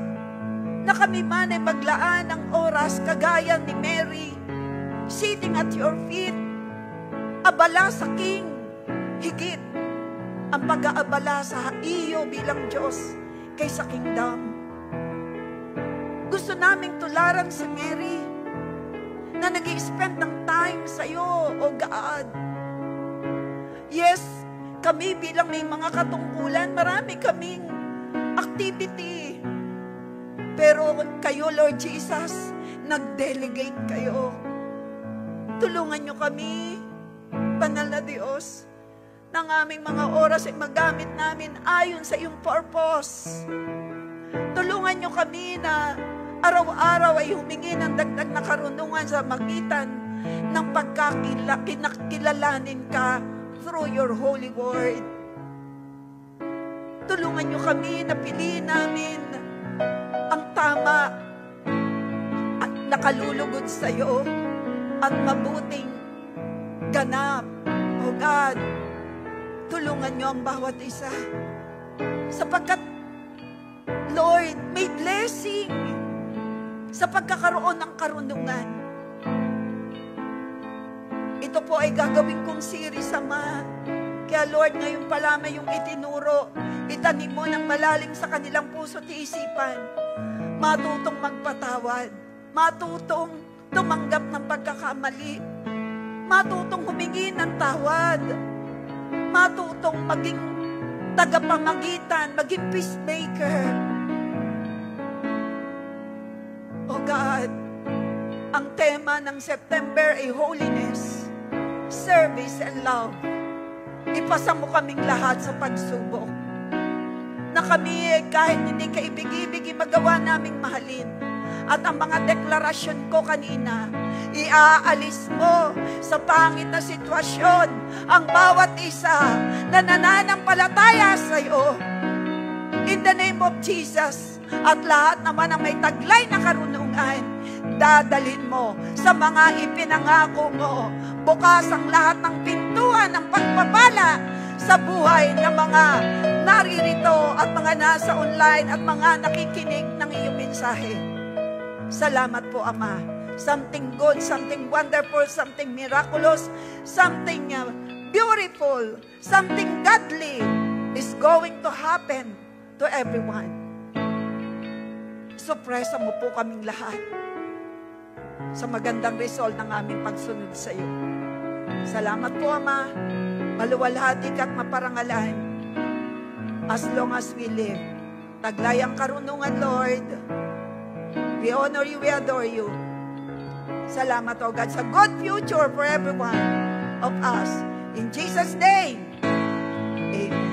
na kami man ay maglaan ng oras kagaya ni Mary, sitting at your feet, abala sa King, higit ang pag-aabala sa iyo bilang Diyos kaysa kingdom. Gusto naming tularan si Mary na nag-i-spend ng time sa iyo, O God. Yes, kami bilang may mga katungkulan, marami kaming activity. Pero kayo, Lord Jesus, nag-delegate kayo. Tulungan niyo kami, Banal na Diyos, ng aming mga oras ay magamit namin ayon sa iyong purpose. Tulungan niyo kami na araw-araw ay humingi ng dagdag na karunungan sa magitan ng pagkakilalanin ka through your holy word. Tulungan niyo kami na piliin namin ang tama at nakalulugod sa iyo at mabuting ganap. O God, tulungan niyo ang bawat isa. Sapagkat, Lord, may blessing sa pagkakaroon ng karunungan. Ito po ay gagawin kong series, Ama. Kaya Lord, ngayon pa lamang yung itinuro, itanim mo ng malalim sa kanilang puso at isipan. Matutong magpatawad, matutong tumanggap ng pagkakamali, matutong humingi ng tawad, matutong maging tagapamagitan, maging peacemaker. Oh God, ang tema ng September ay holiness, service, and love. Ipasa mo kaming lahat sa pagsubok, na kami kahit hindi kaibig-ibig, magawa naming mahalin. At ang mga deklarasyon ko kanina, iaalis mo sa pangit na sitwasyon ang bawat isa na nananampalataya sa iyo. In the name of Jesus. At lahat naman ang may taglay na karunungan, dadalhin mo sa mga ipinangako mo. Bukas ang lahat ng pintuan ng pagpapala sa buhay ng mga naririto at mga nasa online at mga nakikinig ng iyong mensahe. Salamat po, Ama. Something good, something wonderful, something miraculous, something beautiful, something godly is going to happen to everyone. Supresa mo po kaming lahat sa magandang result ng aming pagsunod sa iyo. Salamat po, Ama. Maluwalhati ka't maparangalan as long as we live. Taglay ang karunungan, Lord. We honor you, we adore you. Salamat, O God, sa good future for everyone of us. In Jesus' name, amen.